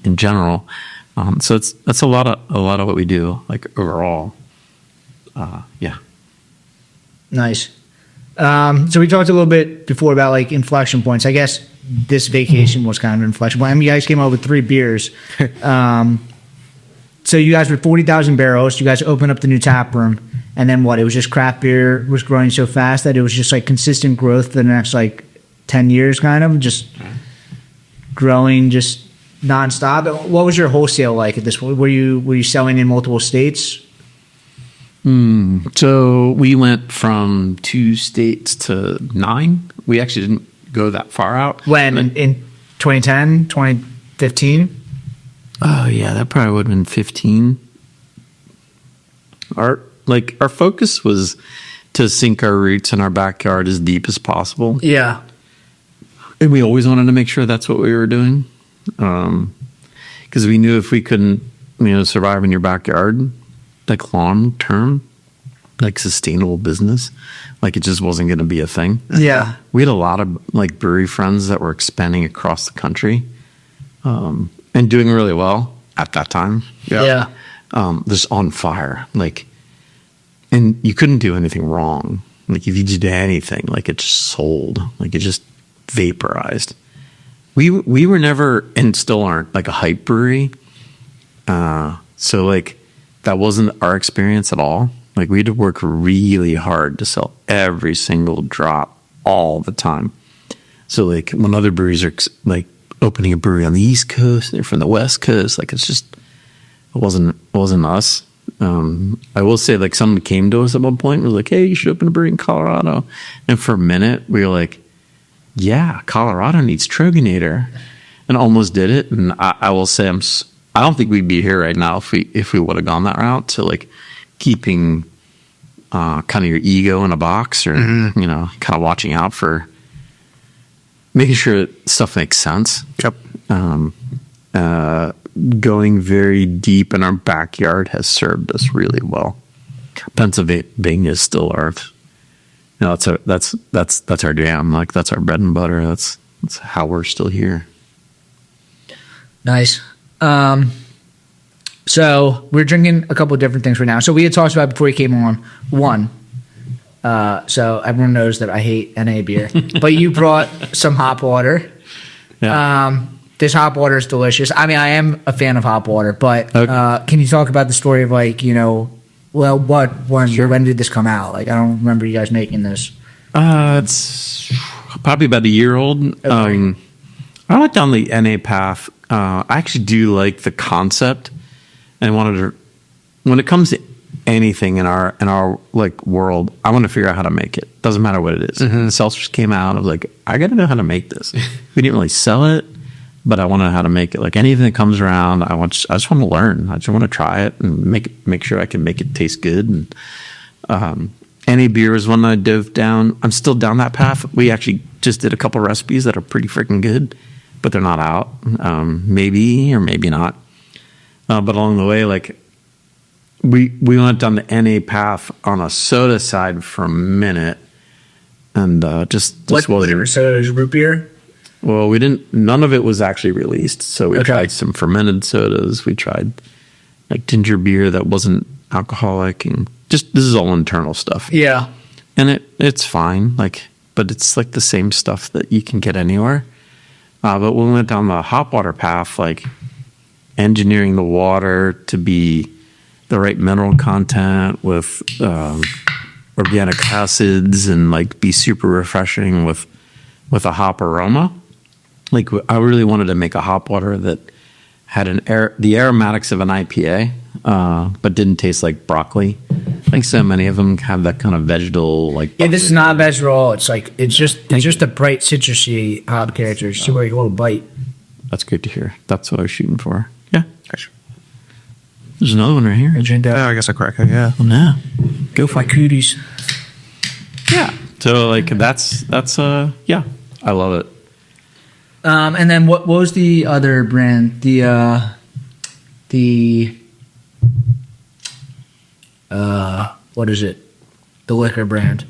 A: in general. So that's a lot of what we do, like overall. Yeah.
B: Nice. So we talked a little bit before about like inflection points. I guess this vacation was kind of an inflection point. I mean, you guys came out with 3 beers. So you guys were 40,000 barrels. You guys opened up the new tap room. And then what? It was just craft beer was growing so fast that it was just like consistent growth for the next like 10 years, kind of just growing just nonstop. What was your wholesale like at this point? Were you selling in multiple states?
A: So we went from 2 states to 9. We actually didn't go that far out.
B: When? In 2010, 2015?
A: Oh, yeah, that probably would have been 15. Our focus was to sink our roots in our backyard as deep as possible.
B: Yeah.
A: And we always wanted to make sure that's what we were doing. Because we knew if we couldn't, survive in your backyard, like long term, like sustainable business, like it just wasn't going to be a thing.
B: Yeah.
A: We had a lot of like brewery friends that were expanding across the country and doing really well at that time.
B: Yeah.
A: Just on fire. And you couldn't do anything wrong. Like if you did anything, like it just sold, like it just vaporized. We were never, and still aren't, like a hype brewery. So like that wasn't our experience at all. Like we had to work really hard to sell every single drop all the time. So like when other breweries are like opening a brewery on the East Coast, they're from the West Coast. Like it wasn't us. I will say like someone came to us at one point and was like, hey, you should open a brewery in Colorado. And for a minute we were like, yeah, Colorado needs Tröegenator, and almost did it. And I will say I don't think we'd be here right now if we would have gone that route. So like keeping kind of your ego in a box, or kind of watching out for making sure that stuff makes sense.
C: Yep.
A: Going very deep in our backyard has served us really well. Pennsylvania is still ours. That's our jam. Like that's our bread and butter. That's how we're still here.
B: Nice. So we're drinking a couple of different things right now. So we had talked about before you came on one. So everyone knows that I hate NA beer, but you brought some hop water.
A: Yeah.
B: This hop water is delicious. I mean, I am a fan of hop water, but
A: Okay.
B: can you talk about the story of like, when did this come out? Like, I don't remember you guys making this.
A: It's probably about a year old.
B: Okay.
A: I went down the NA path. I actually do like the concept, and when it comes to anything in our like world, I want to figure out how to make it. Doesn't matter what it is. Seltzers came out. I was like, I got to know how to make this. We didn't really sell it, but I want to know how to make it. Like anything that comes around, I just want to learn. I just want to try it and make sure I can make it taste good. And NA beer is one that I dove down. I'm still down that path. We actually just did a couple recipes that are pretty freaking good. but they're not out. Maybe or maybe not. But along the way, like we went down the NA path on a soda side for a minute, and just
B: What sodas? Root beer?
A: Well, we didn't. None of it was actually released. So we tried some fermented sodas. We tried like ginger beer that wasn't alcoholic, and just this is all internal stuff.
B: Yeah,
A: and it's fine. Like, but it's like the same stuff that you can get anywhere. But when we went down the hop water path, like engineering the water to be the right mineral content with organic acids and like be super refreshing with a hop aroma. Like I really wanted to make a hop water that had the aromatics of an IPA, but didn't taste like broccoli. Like so many of them have that kind of vegetal like.
B: Yeah, this is not vegetal. It's like it's just a bright citrusy hop character. It's where you want to bite.
A: That's good to hear. That's what I was shooting for. Yeah. There's another one right here.
C: I guess I crack it. Yeah.
A: Oh, no.
B: Go for cooties.
A: Yeah. So like that's yeah, I love it.
B: And then what was the other brand? What is it? The liquor brand.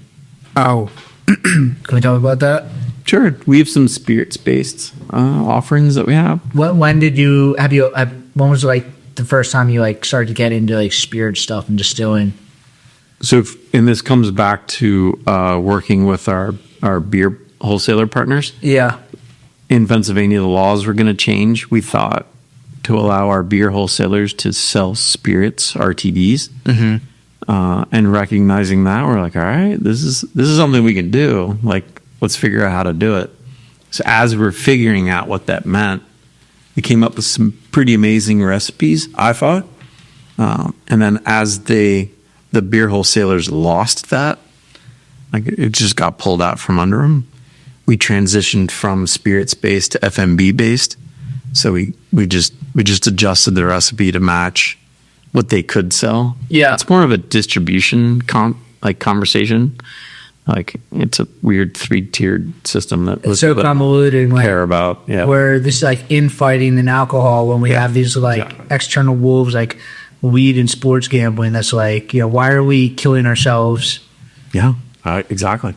C: Oh,
B: Can we talk about that?
A: Sure. We have some spirits based offerings that we have.
B: When was like the first time you like started to get into like spirit stuff and distilling?
A: So, and this comes back to working with our beer wholesaler partners.
B: Yeah.
A: In Pennsylvania, the laws were going to change. We thought to allow our beer wholesalers to sell spirits, RTDs, and recognizing that, we're like, all right, this is something we can do. Like, let's figure out how to do it. So, as we're figuring out what that meant, we came up with some pretty amazing recipes, I thought. And then as the beer wholesalers lost that, like it just got pulled out from under them. We transitioned from spirits based to FMB based. So we just adjusted the recipe to match what they could sell.
B: Yeah.
A: It's more of a distribution conversation. Like it's a weird 3-tiered system that
B: It's so convoluted. Like,
A: care about. Yeah.
B: Where this is like infighting and alcohol when we have these like external wolves like weed and sports gambling. That's like, why are we killing ourselves?
A: Yeah. Exactly.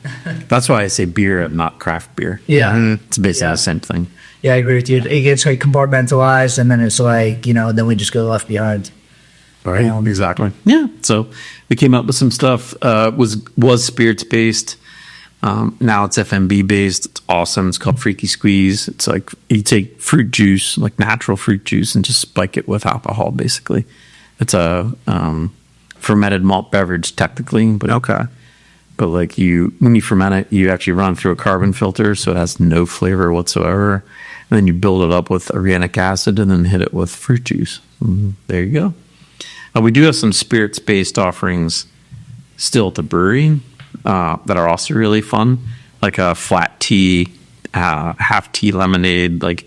A: That's why I say beer and not craft beer.
B: Yeah.
A: It's basically the same thing.
B: Yeah, I agree with you. It gets like compartmentalized, and then it's like, then we just go left behind.
A: Right. Exactly. Yeah. So we came up with some stuff. Was spirits based. Now it's FMB based. It's awesome. It's called Freaky Squeeze. It's like you take fruit juice, like natural fruit juice, and just spike it with alcohol. Basically, it's a fermented malt beverage technically, but
C: okay.
A: But like when you ferment it, you actually run through a carbon filter, so it has no flavor whatsoever. And then you build it up with organic acid, and then hit it with fruit juice. There you go. We do have some spirits-based offerings still at the brewery that are also really fun, like a flat tea, half tea lemonade. Like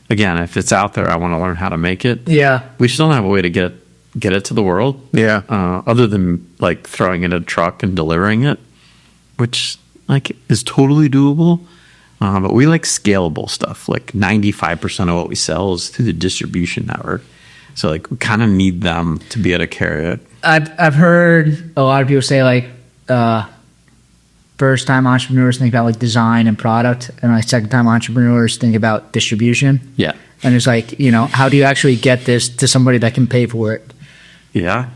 A: again, if it's out there, I want to learn how to make it.
B: Yeah,
A: we still don't have a way to get it to the world.
C: Yeah,
A: other than like throwing it in a truck and delivering it, which like is totally doable. But we like scalable stuff. Like 95% of what we sell is through the distribution network. So like we kind of need them to be able to carry it.
B: I've heard a lot of people say like first time entrepreneurs think about like design and product, and like second time entrepreneurs think about distribution.
A: Yeah.
B: And it's like, how do you actually get this to somebody that can pay for it?
A: Yeah.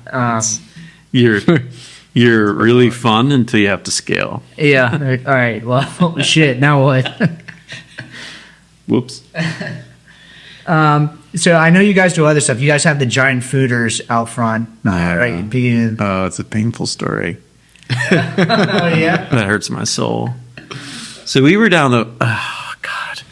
A: You're really fun until you have to scale.
B: Yeah. All right. Well, shit. Now what?
A: Whoops.
B: So I know you guys do other stuff. You guys have the giant fooders out front, right?
A: Oh, it's a painful story.
B: Oh yeah.
A: That hurts my soul. So we were down the. Oh God,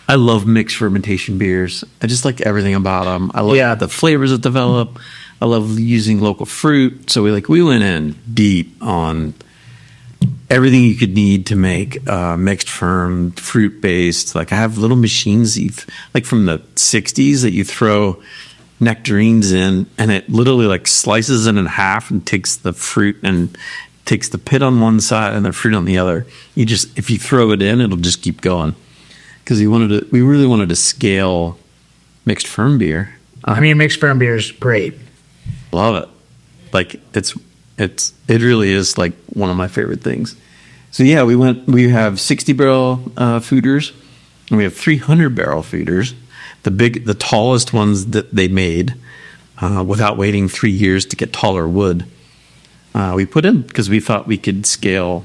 A: I love mixed fermentation beers. I just like everything about them. I love the flavors that develop. I love using local fruit. So we went in deep on everything you could need to make mixed ferm, fruit based. Like I have little machines like from the 60s that you throw nectarines in, and it literally like slices it in half and takes the fruit and takes the pit on one side and the fruit on the other. If you throw it in, it'll just keep going. because we really wanted to scale mixed firm beer.
B: I mean, mixed firm beer is great.
A: Love it. Like it really is like one of my favorite things. So yeah, we have 60 barrel foeders, and we have 300 barrel foeders. The tallest ones that they made, without waiting 3 years to get taller wood. We put in because we thought we could scale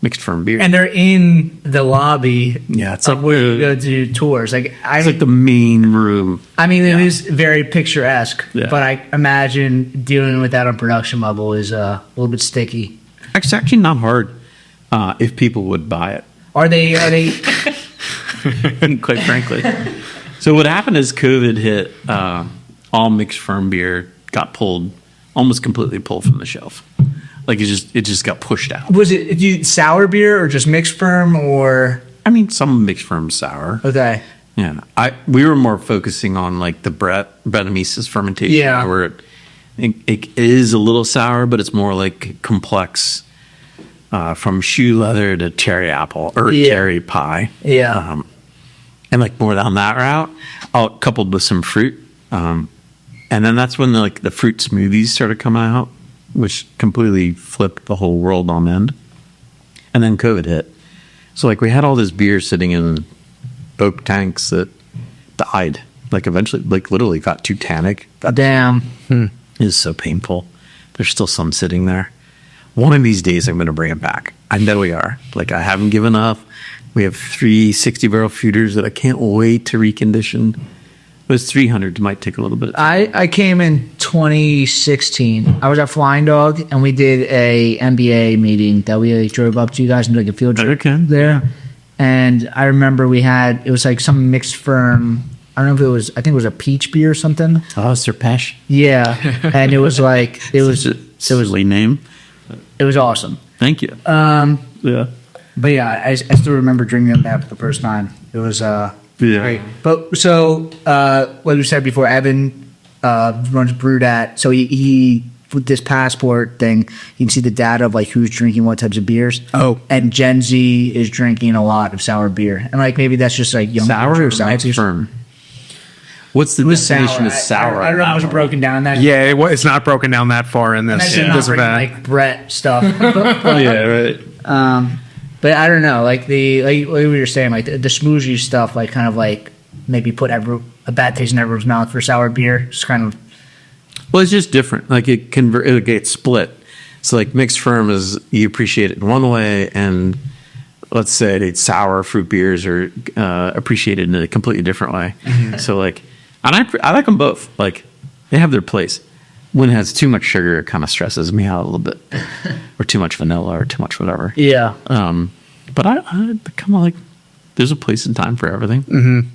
A: mixed firm beer.
B: And they're in the lobby.
A: Yeah, it's
B: like where you go to tours. It's
A: like the main room.
B: I mean, it is very picturesque,
A: Yeah.
B: but I imagine dealing with that on production level is a little bit sticky.
A: It's actually not hard if people would buy it.
B: Are they?
A: Quite frankly. So what happened is COVID hit. All mixed firm beer got almost completely pulled from the shelf. Like it just got pushed out.
B: Was it sour beer or just mixed firm or?
A: I mean, some mixed firm sour.
B: Okay.
A: Yeah, we were more focusing on like the Brettanomyces fermentation.
B: Yeah.
A: Where it is a little sour, but it's more like complex, from shoe leather to cherry apple or cherry pie.
B: Yeah.
A: And like more down that route, coupled with some fruit. And then that's when the fruit smoothies started coming out, which completely flipped the whole world on end. And then COVID hit. So like we had all this beer sitting in oak tanks that died. Like eventually, like literally got too tannic.
B: Damn.
A: It is so painful. There's still some sitting there. One of these days I'm going to bring it back. I know we are. Like I haven't given up. We have 3 60-barrel foeders that I can't wait to recondition. Those 300 might take a little bit of time.
B: I came in 2016. I was at Flying Dog, and we did a MBA meeting that we drove up to you guys and did like a field trip there. And I remember it was like some mixed firm. I don't know if it was, I think it was a peach beer or something.
A: Oh, Serpesh.
B: Yeah. And it was like, it was
A: silly name.
B: It was awesome.
A: Thank you. Yeah.
B: But yeah, I still remember drinking that for the first time. It was great. But so, what we said before, Evan runs Brewdat. So he with this passport thing, you can see the data of like who's drinking what types of beers.
C: Oh.
B: And Gen Z is drinking a lot of sour beer. And like maybe that's just like young
A: Sour or
B: science
A: firm? What's the definition of sour?
B: I don't know if it was broken down that.
C: Yeah, it's not broken down that far in this.
B: And
C: This
B: not
C: event.
B: like Brett stuff.
A: Oh yeah, right.
B: But I don't know, like like we were saying, like the smoothie stuff, like kind of like maybe put a bad taste in everyone's mouth for sour beer. It's kind of
A: Well, it's just different. Like it gets split. So like mixed firm is you appreciate it in one way, and let's say sour fruit beers are appreciated in a completely different way. Mm-hmm. So like, and I like them both. Like they have their place. When it has too much sugar, it kind of stresses me out a little bit, or too much vanilla, or too much whatever.
B: yeah.
A: But I kind of like there's a place and time for everything.
C: Mm-hmm.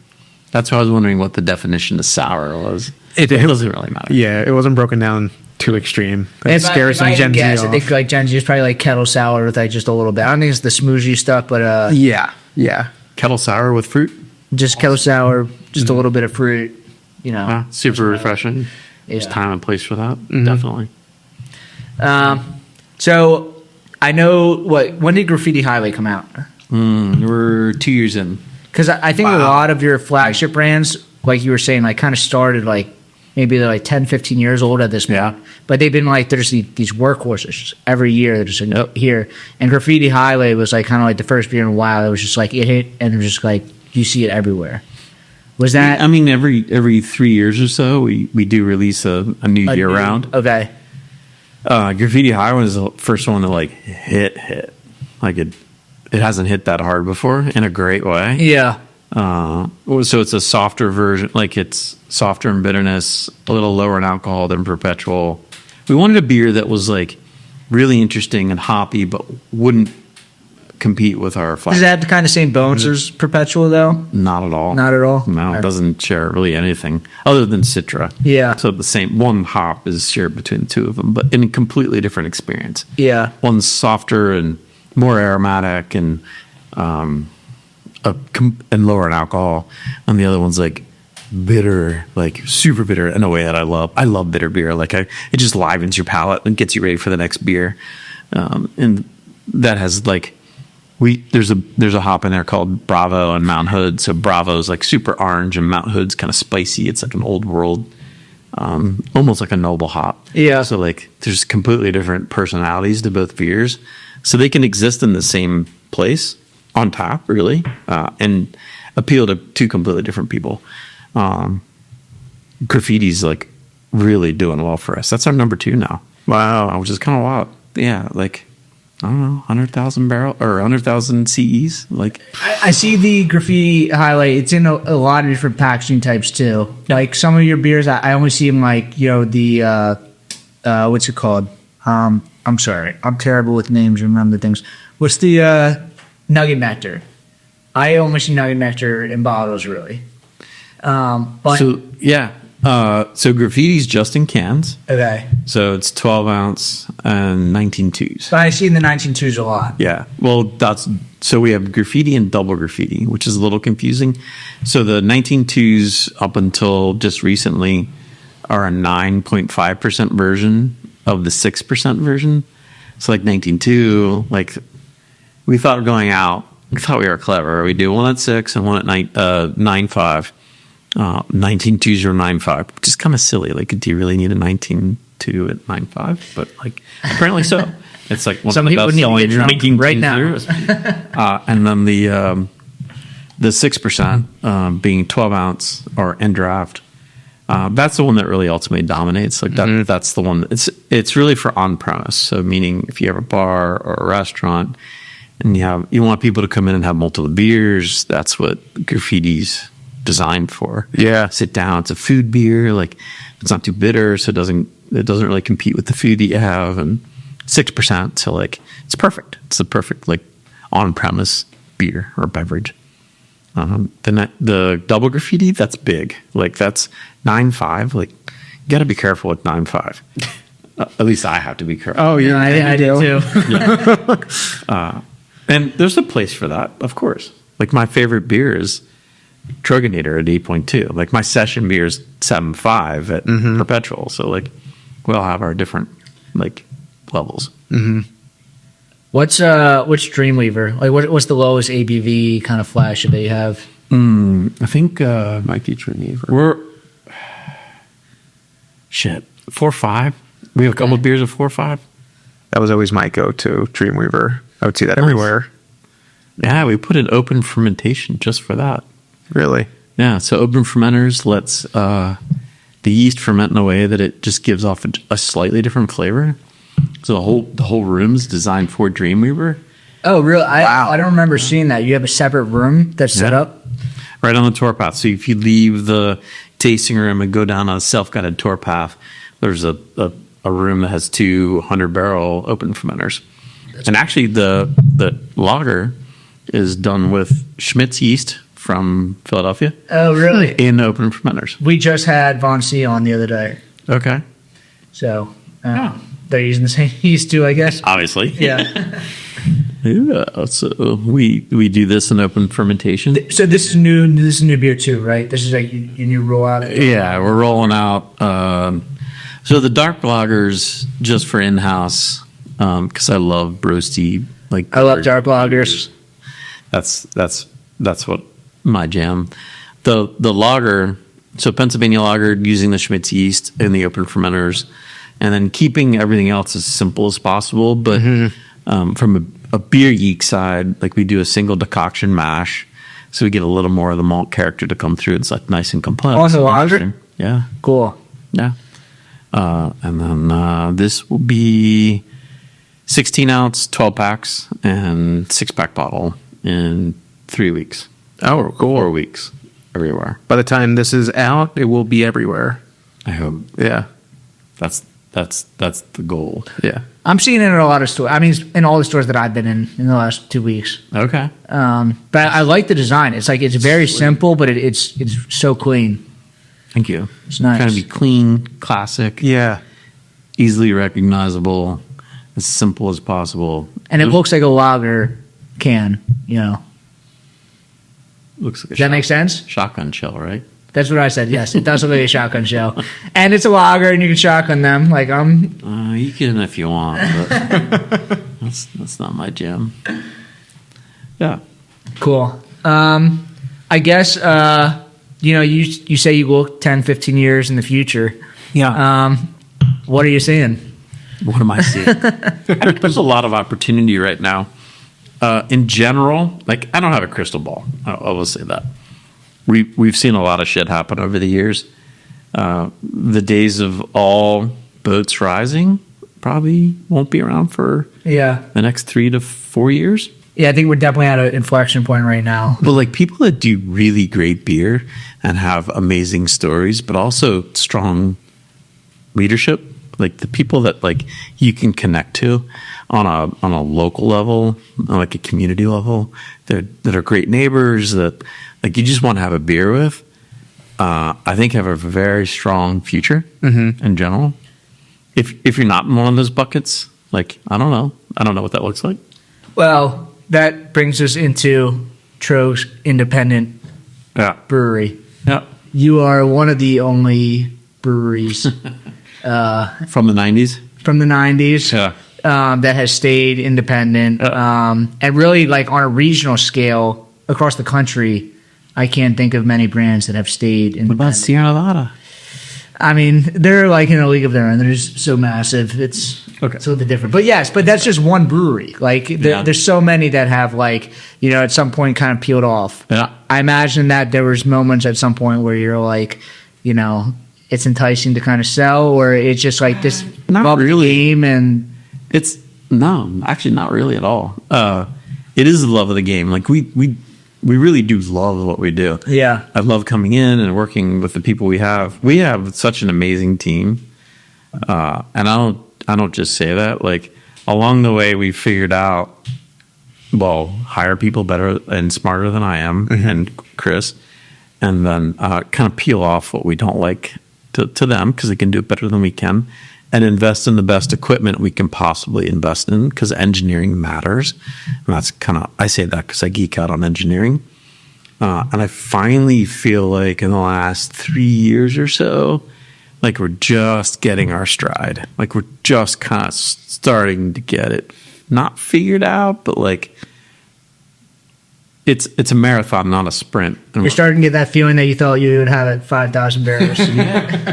A: That's why I was wondering what the definition of sour was. It doesn't really matter.
C: Yeah, it wasn't broken down too extreme. It
B: If
C: scares
B: I
C: some Gen Z
B: guess, I
C: off.
B: think like Gen Z is probably like kettle sour with like just a little bit. I don't think it's the smoothie stuff, but
C: Yeah.
A: Kettle sour with fruit.
B: just kettle sour, just a little bit of fruit. You know,
A: Super refreshing. There's
B: Yeah.
A: time and place for that. Definitely.
B: So I know when did Graffiti Highway come out?
A: We're 2 years in.
B: Because I think a lot of your flagship brands, like you were saying, like kind of started like maybe they're like 10, 15 years old at this point.
A: Yeah.
B: But they've been like, there's these workhorses every year. They're just here. And Graffiti Highway was like kind of like the first beer in a while. It was just like it hit and it was just like you see it everywhere. Was that?
A: I mean, every 3 years or so, we do release a new year round.
B: Okay.
A: Graffiti Highway was the first one to like hit. Like it hasn't hit that hard before in a great way.
B: Yeah.
A: So it's a softer version, like it's softer in bitterness, a little lower in alcohol than Perpetual. We wanted a beer that was like really interesting and hoppy, but wouldn't compete with our
B: Does
A: flagship.
B: it have the kind of same bones as Perpetual though?
A: Not at all.
B: Not at all?
A: No, it doesn't share really anything other than Citra.
B: Yeah.
A: So the same one hop is shared between the two of them, but in a completely different experience.
B: Yeah.
A: One's softer and more aromatic and lower in alcohol, and the other one's like bitter, like super bitter in a way that I love. I love bitter beer. Like it just livens your palate and gets you ready for the next beer. And that has like there's a hop in there called Bravo and Mount Hood. So Bravo is like super orange and Mount Hood's kind of spicy. It's like an old world, almost like a noble hop.
B: Yeah.
A: So like there's completely different personalities to both beers. So they can exist in the same place on tap, really, and appeal to two completely different people. Graffiti's like really doing well for us. That's our number 2 now.
C: Wow.
A: Which is kind of wild. Yeah, like I don't know, 100,000 barrel or 100,000 CEs. Like
B: I see the graffiti highlight. It's in a lot of different packaging types too. Like some of your beers, I only see them like the what's it called? I'm sorry, I'm terrible with names. Remember things. What's the Nugget Nectar? I only see Nugget Nectar in bottles, really. But
A: so, yeah. So graffiti's just in cans.
B: okay,
A: So it's 12 ounce and 19 twos.
B: but I see the 19.2s a lot.
A: Yeah. Well, so we have graffiti and double graffiti, which is a little confusing. So the 19.2s up until just recently are a 9.5% version of the 6% version. So like 19.2, like we thought going out, we thought we were clever. We do one at 6 and one at 9.5. 19.2s or 9.5, which is kind of silly. Like, do you really need a 19.2 at 9.5? But like, apparently so. It's like one
B: Some
A: of the
B: people
A: best
B: need to get drunk
A: drinking
B: right now.
A: beers. And then the 6% being 12 ounce or end draft. That's the one that really ultimately dominates. Like that's the one. It's really for on premise. So meaning if you have a bar or a restaurant and you want people to come in and have multiple beers, that's what graffiti's designed for.
C: Yeah.
A: Sit down. It's a food beer. Like it's not too bitter, so it doesn't really compete with the food that you have. And 6%, so like it's perfect. It's the perfect like on premise beer or beverage. The double graffiti, that's big. Like that's 9.5. Like you got to be careful with 9.5. At least I have to be careful.
C: Oh, yeah.
B: I do too.
A: And there's a place for that, of course. Like my favorite beer is Trogner at 8.2. Like my session beer is 7.5 at Perpetual. So like we all have our different like levels.
B: What's Dreamweaver? Like what's the lowest ABV kind of flash that you have?
A: I think
C: Might be Dreamweaver.
A: we're 4.5. We have a couple of beers of 4.5.
C: That was always my go-to, Dreamweaver. I would see that everywhere.
A: Yeah, we put in open fermentation just for that.
C: Really?
A: Yeah, so open fermenters lets the yeast ferment in a way that it just gives off a slightly different flavor. So the whole room's designed for Dreamweaver.
B: Oh, really? I don't remember seeing that. You have a separate room that's set
A: Yeah.
B: up?
A: Right on the tour path. So if you leave the tasting room and go down a self-guided tour path, there's a room that has 200-barrel open fermenters. And actually the lager is done with Schmidt's yeast from Philadelphia
B: Oh, really?
A: in open fermenters.
B: We just had Von C on the other day.
A: Okay.
B: So they're using the same yeast too, I guess.
A: Obviously.
B: Yeah.
A: Yeah. So we do this in open fermentation.
B: So this is new. This is new beer too, right? This is like your new rollout.
A: Yeah, we're rolling out. So the dark lagers just for in-house because I love roasty. Like
B: I love dark lagers.
A: That's what my jam. The lager. So Pennsylvania lager using the Schmidt's yeast in the open fermenters, and then keeping everything else as simple as possible. But from a beer geek side, like we do a single decoction mash, so we get a little more of the malt character to come through. It's like nice and complex.
B: Also lager?
A: Yeah.
B: Cool.
A: Yeah. And then this will be 16 ounce, 12 packs, and 6-pack bottle in 3 weeks.
C: Oh, cool.
A: 4 weeks everywhere.
C: By the time this is out, it will be everywhere.
A: I hope.
C: Yeah.
A: That's the goal.
C: Yeah.
B: I'm seeing it in a lot of stores. I mean, in all the stores that I've been in the last 2 weeks.
A: Okay.
B: But I like the design. It's like it's very simple, but it's so clean.
A: Thank you.
B: It's nice.
A: Trying to be clean, classic,
C: Yeah.
A: easily recognizable, as simple as possible.
B: And it looks like a lager can, you know.
A: Looks like a
B: Does that make sense?
A: shotgun shell, right?
B: That's what I said. Yes, it does look like a shotgun shell. And it's a lager, and you can shotgun them. Like,
A: You can if you want, but that's not my jam. Yeah.
B: Cool. I guess, you say you look 10, 15 years in the future.
A: Yeah.
B: What are you seeing?
A: What am I seeing? I think there's a lot of opportunity right now. In general, like I don't have a crystal ball. I will say that. We've seen a lot of shit happen over the years. The days of all boats rising probably won't be around for the next 3 to 4 years.
B: Yeah, I think we're definitely at an inflection point right now.
A: But like people that do really great beer and have amazing stories, but also strong leadership, like the people that like you can connect to on a local level, on like a community level, that are great neighbors that like you just want to have a beer with. I think have a very strong future in general. If you're not in one of those buckets, like I don't know what that looks like.
B: Well, that brings us into Tröegs Independent Brewery.
A: Yeah.
B: You are one of the only breweries
A: From the 90s?
B: From the 90s that has stayed independent. And really, like on a regional scale across the country, I can't think of many brands that have stayed independent.
A: What about Sierra Nevada?
B: I mean, they're like in a league of their own. They're just so massive. It's a little bit different. But yes, that's just one brewery. Like there's so many that have like, at some point kind of peeled off.
A: Yeah.
B: I imagine that there was moments at some point where you're like, it's enticing to kind of sell, or it's just like this
A: not really
B: game and
A: it's actually not really at all. It is the love of the game. Like we really do love what we do.
B: Yeah.
A: I love coming in and working with the people we have. We have such an amazing team. And I don't just say that. Like along the way we figured out, hire people better and smarter than I am and Chris, and then kind of peel off what we don't like to them because they can do it better than we can, and invest in the best equipment we can possibly invest in because engineering matters. And that's I say that because I geek out on engineering. And I finally feel like in the last 3 years or so, like we're just getting our stride. Like we're just kind of starting to get it, not figured out, but like it's a marathon, not a sprint. And
B: you're starting to get that feeling that you thought you would have at 5,000 barrels.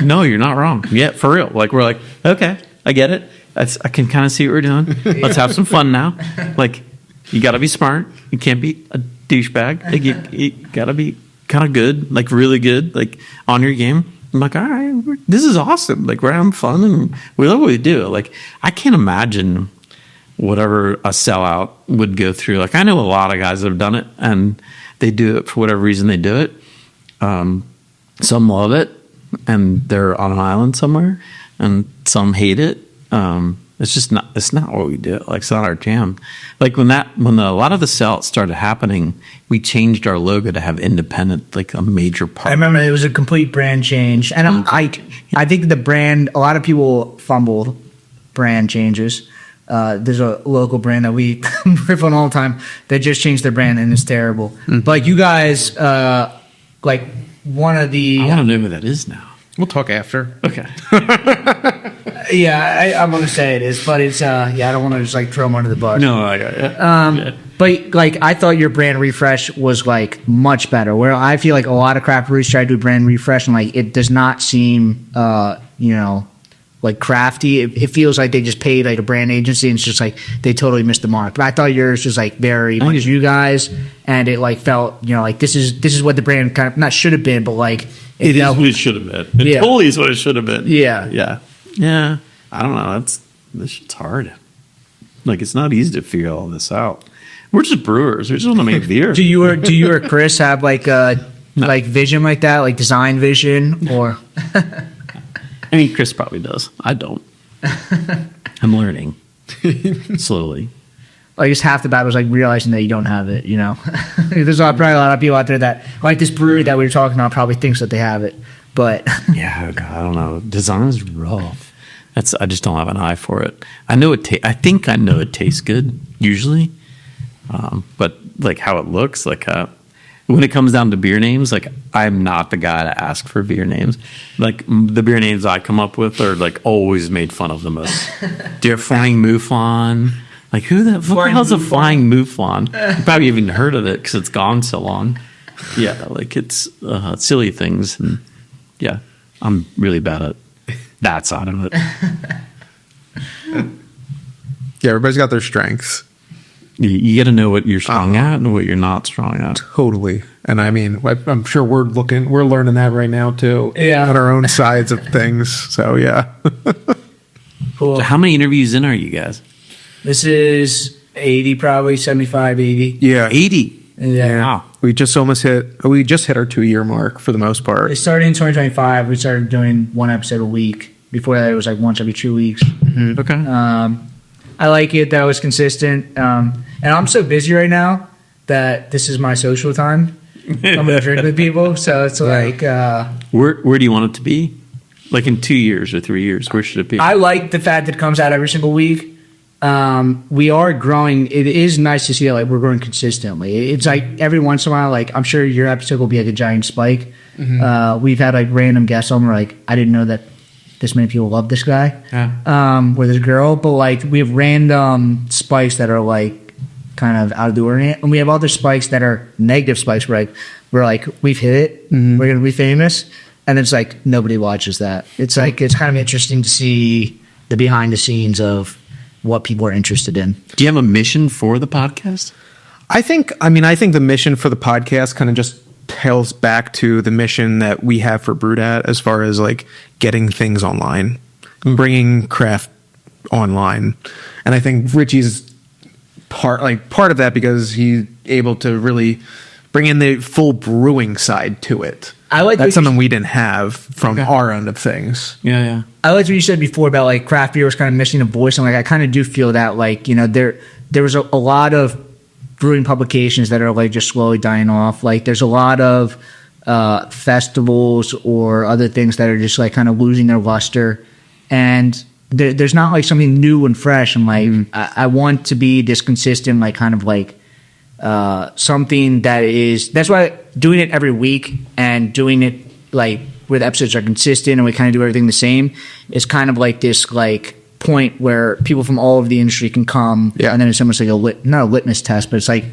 A: No, you're not wrong. Yeah, for real. Like we're like, okay, I get it. I can kind of see what we're doing. Let's have some fun now. Like you got to be smart. You can't be a douchebag. Like you got to be kind of good, like really good, like on your game. I'm like, all right, this is awesome. Like we're having fun and we love what we do. Like I can't imagine whatever a sellout would go through. Like I know a lot of guys that have done it and they do it for whatever reason they do it. Some love it and they're on an island somewhere, and some hate it. It's not what we do. Like it's not our jam. Like when a lot of the sellouts started happening, we changed our logo to have independent, like a major part.
B: I remember it was a complete brand change. And I think the brand, a lot of people fumble brand changes. There's a local brand that we riff on all the time that just changed their brand and it's terrible. Mm-hmm. But you guys, like one of the...
A: I want to know who that is now.
C: We'll talk after.
A: Okay.
B: Yeah, I'm going to say it is, but it's... I don't want to just like throw them under the bus.
A: No, I got it.
B: But like I thought your brand refresh was like much better. Where I feel like a lot of craft breweries try to do brand refresh and like it does not seem, like crafty. It feels like they just paid like a brand agency and it's just like they totally missed the mark. But I thought yours was like very much you guys, and it like felt like this is what the brand kind of not should have been, but like
A: it is what it should have been. It totally is what it should have been.
B: Yeah.
A: I don't know. This shit's hard. Like it's not easy to figure all this out. We're just brewers. We just want to make beer.
B: Do you or Chris have like like vision like that, like design vision or?
A: I mean, Chris probably does. I don't. I'm learning slowly.
B: I guess half the battle is like realizing that you don't have it. There's probably a lot of people out there that like this brewery that we were talking about probably thinks that they have it, but
A: yeah, God, I don't know. Design is rough. I just don't have an eye for it. I know it. I think I know it tastes good usually, but like how it looks, like when it comes down to beer names, like I'm not the guy to ask for beer names. Like the beer names I come up with are like always made fun of the most. Deer Flying Mouflon, Like, who the hell's a flying mouflon? You probably even heard of it because it's gone so long. Yeah, like it's silly things. And yeah, I'm really bad at that side of it.
C: Yeah, everybody's got their strengths.
A: You got to know what you're strong at and what you're not strong at.
C: Totally. And I mean, I'm sure we're learning that right now too.
B: Yeah.
C: On our own sides of things. So yeah.
B: Cool.
A: So how many interviews in are you guys?
B: This is 80, probably 75, 80.
C: Yeah.
A: 80.
B: Yeah.
A: Wow.
C: We just hit our 2-year mark for the most part.
B: It started in 2025. We started doing one episode a week. Before that, it was like once every 2 weeks.
A: Okay.
B: I like it. That was consistent. And I'm so busy right now that this is my social time. I'm going to drink with people. So it's like...
A: Where do you want it to be? Like in 2 years or 3 years? Where should it be?
B: I like the fact that it comes out every single week. We are growing. It is nice to see that like we're growing consistently. It's like every once in a while, like I'm sure your episode will be like a giant spike. We've had like random guests on. We're like, I didn't know that this many people love this guy. Or this girl, but like we have random spikes that are like kind of out of the ordinary, and we have other spikes that are negative spikes. Where we're like we've hit it. We're gonna be famous, and then it's like nobody watches that. It's like it's kind of interesting to see the behind the scenes of what people are interested in.
A: Do you have a mission for the podcast?
C: I think the mission for the podcast kind of just tails back to the mission that we have for Brewdat as far as like getting things online, bringing craft online. And I think Richie's part of that because he's able to really bring in the full brewing side to it. That's something we didn't have from our end of things.
A: Yeah.
B: I liked what you said before about like craft beer was kind of missing a voice, and like I kind of do feel that like there was a lot of brewing publications that are like just slowly dying off. Like there's a lot of festivals or other things that are just like kind of losing their luster, and there's not like something new and fresh. And like I want to be this consistent, like kind of like something that's why doing it every week and doing it like where the episodes are consistent and we kind of do everything the same is kind of like this like point where people from all over the industry can come. And then it's almost like not a litmus test, but it's like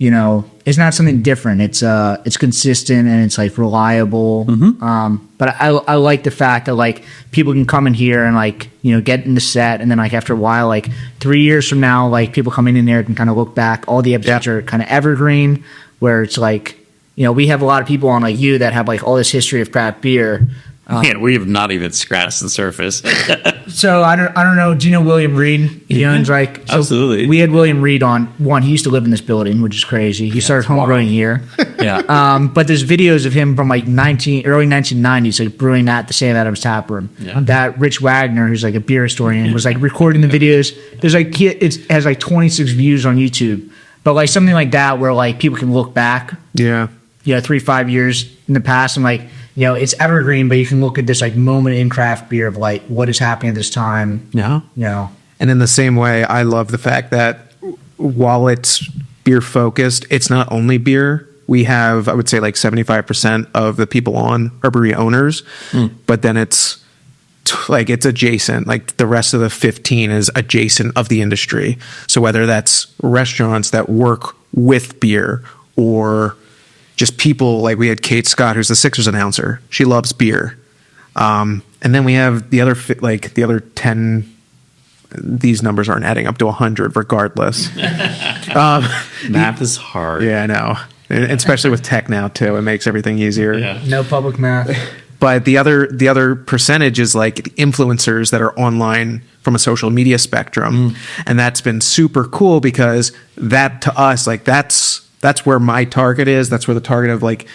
B: it's not something different. It's consistent and it's like reliable. But I like the fact that like people can come in here and like get in the set, and then like after a while, like 3 years from now, like people coming in there can kind of look back. All the episodes are kind of evergreen, where it's like we have a lot of people on like you that have like all this history of craft beer.
A: Man, we have not even scratched the surface.
B: So I don't know. Do you know William Reed? He owns like
A: absolutely.
B: We had William Reed on one. He used to live in this building, which is crazy. He started homebrewing here. But there's videos of him from like early 1990s, like brewing at the Sam Adams tap room. That Rich Wagner, who's like a beer historian, was like recording the videos. There's like it has like 26 views on YouTube. But like something like that where like people can look back. 3-5 years in the past and like. It's evergreen, but you can look at this like moment in craft beer of like what is happening at this time.
C: And in the same way, I love the fact that while it's beer focused, it's not only beer. We have, I would say, like 75% of the people on are brewery owners, but then it's adjacent. Like the rest of the 15 is adjacent of the industry. So whether that's restaurants that work with beer or just people like we had Kate Scott, who's the Sixers announcer. She loves beer. And then we have the other 10. These numbers aren't adding up to 100 regardless.
A: Math is hard.
C: Yeah, I know. And especially with tech now too. It makes everything easier.
B: No public math.
C: But the other percentage is like influencers that are online from a social media spectrum. And that's been super cool because that to us, like that's where my target is. That's where the target of like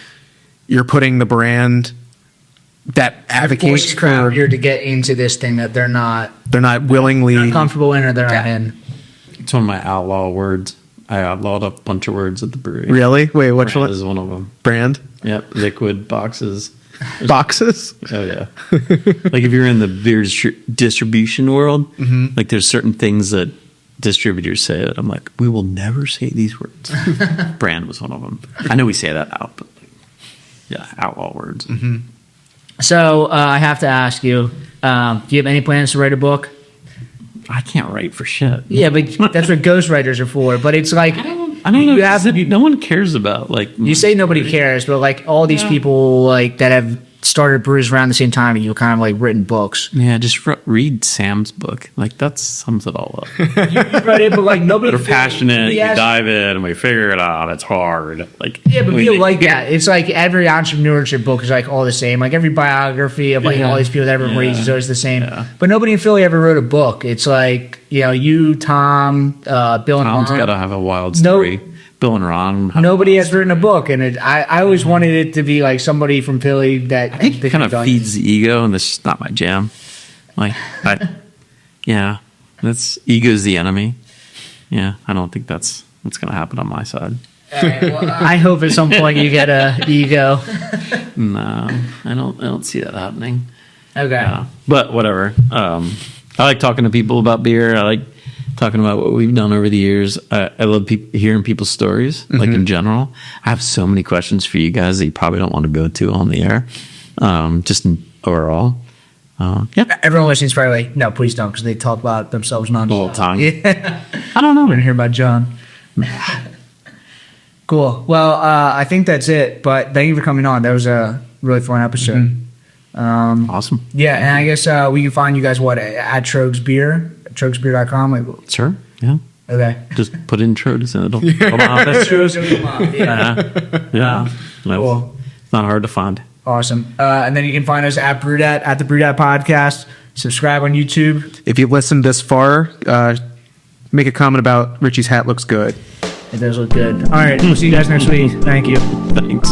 C: you're putting the brand that advocates
B: for here to get into this thing that they're not
C: willingly
B: comfortable in or they're not in.
A: It's one of my outlaw words. I outlawed a bunch of words at the brewery.
C: Really? Wait, which one?
A: Is one of them.
C: Brand?
A: Yep. Liquid boxes.
C: Boxes?
A: Oh yeah. Like if you're in the beer distribution world, like there's certain things that distributors say that I'm like, we will never say these words. Brand was one of them. I know we say that out, but outlaw words.
B: So I have to ask you, do you have any plans to write a book?
A: I can't write for shit.
B: Yeah, but that's what ghostwriters are for. But it's like,
A: I don't know.
B: You have-
A: No one cares about like.
B: you say nobody cares, but like all these people like that have started breweries around the same time, and you've kind of like written books.
A: Yeah, just read Sam's book. Like that sums it all up.
B: Right, but like nobody.
A: We're passionate.
B: Yeah,
A: We dive in and we figure it out. It's hard. Like
B: yeah, but
A: we-
B: people like that. It's like every entrepreneurship book is like all the same. Like every biography of like all these people that ever raised is always the same.
A: Yeah.
B: But nobody in Philly ever wrote a book. It's like you, Tom, Bill, and
A: Tom's
B: Ron.
A: got to have a wild story. Bill and Ron.
B: Nobody has written a book, and I always wanted it to be like somebody from Philly that
A: I think it kind of feeds the ego, and this is not my jam. Like, yeah, that's ego's the enemy. Yeah, I don't think that's what's going to happen on my side.
B: I hope at some point you get a ego.
A: No, I don't see that happening.
B: Okay.
A: Yeah, but whatever. I like talking to people about beer. I like talking about what we've done over the years. I love hearing people's stories, like in general. I have so many questions for you guys that you probably don't want to go to on the air, just overall. Yeah.
B: Everyone listening is probably like, no, please don't, because they talk about themselves
A: The whole
B: nonstop.
A: time.
B: Yeah.
A: I don't know.
B: We're going to hear about John. Cool. Well, I think that's it, but thank you for coming on. That was a really fun episode.
A: Awesome.
B: Yeah, and I guess we can find you guys, at Tröegs Beer, troegsbeer.com. Like,
A: Sure. Yeah.
B: okay.
A: Just put in Tröegs and it'll come out. Yeah.
B: Cool.
A: It's not hard to find.
B: Awesome. And then you can find us at Brewdat, at the Brewdat Podcast. Subscribe on YouTube.
C: If you've listened this far, make a comment about Richie's hat looks good.
B: It does look good. All right. We'll see you guys next week. Thank you.
A: Thanks.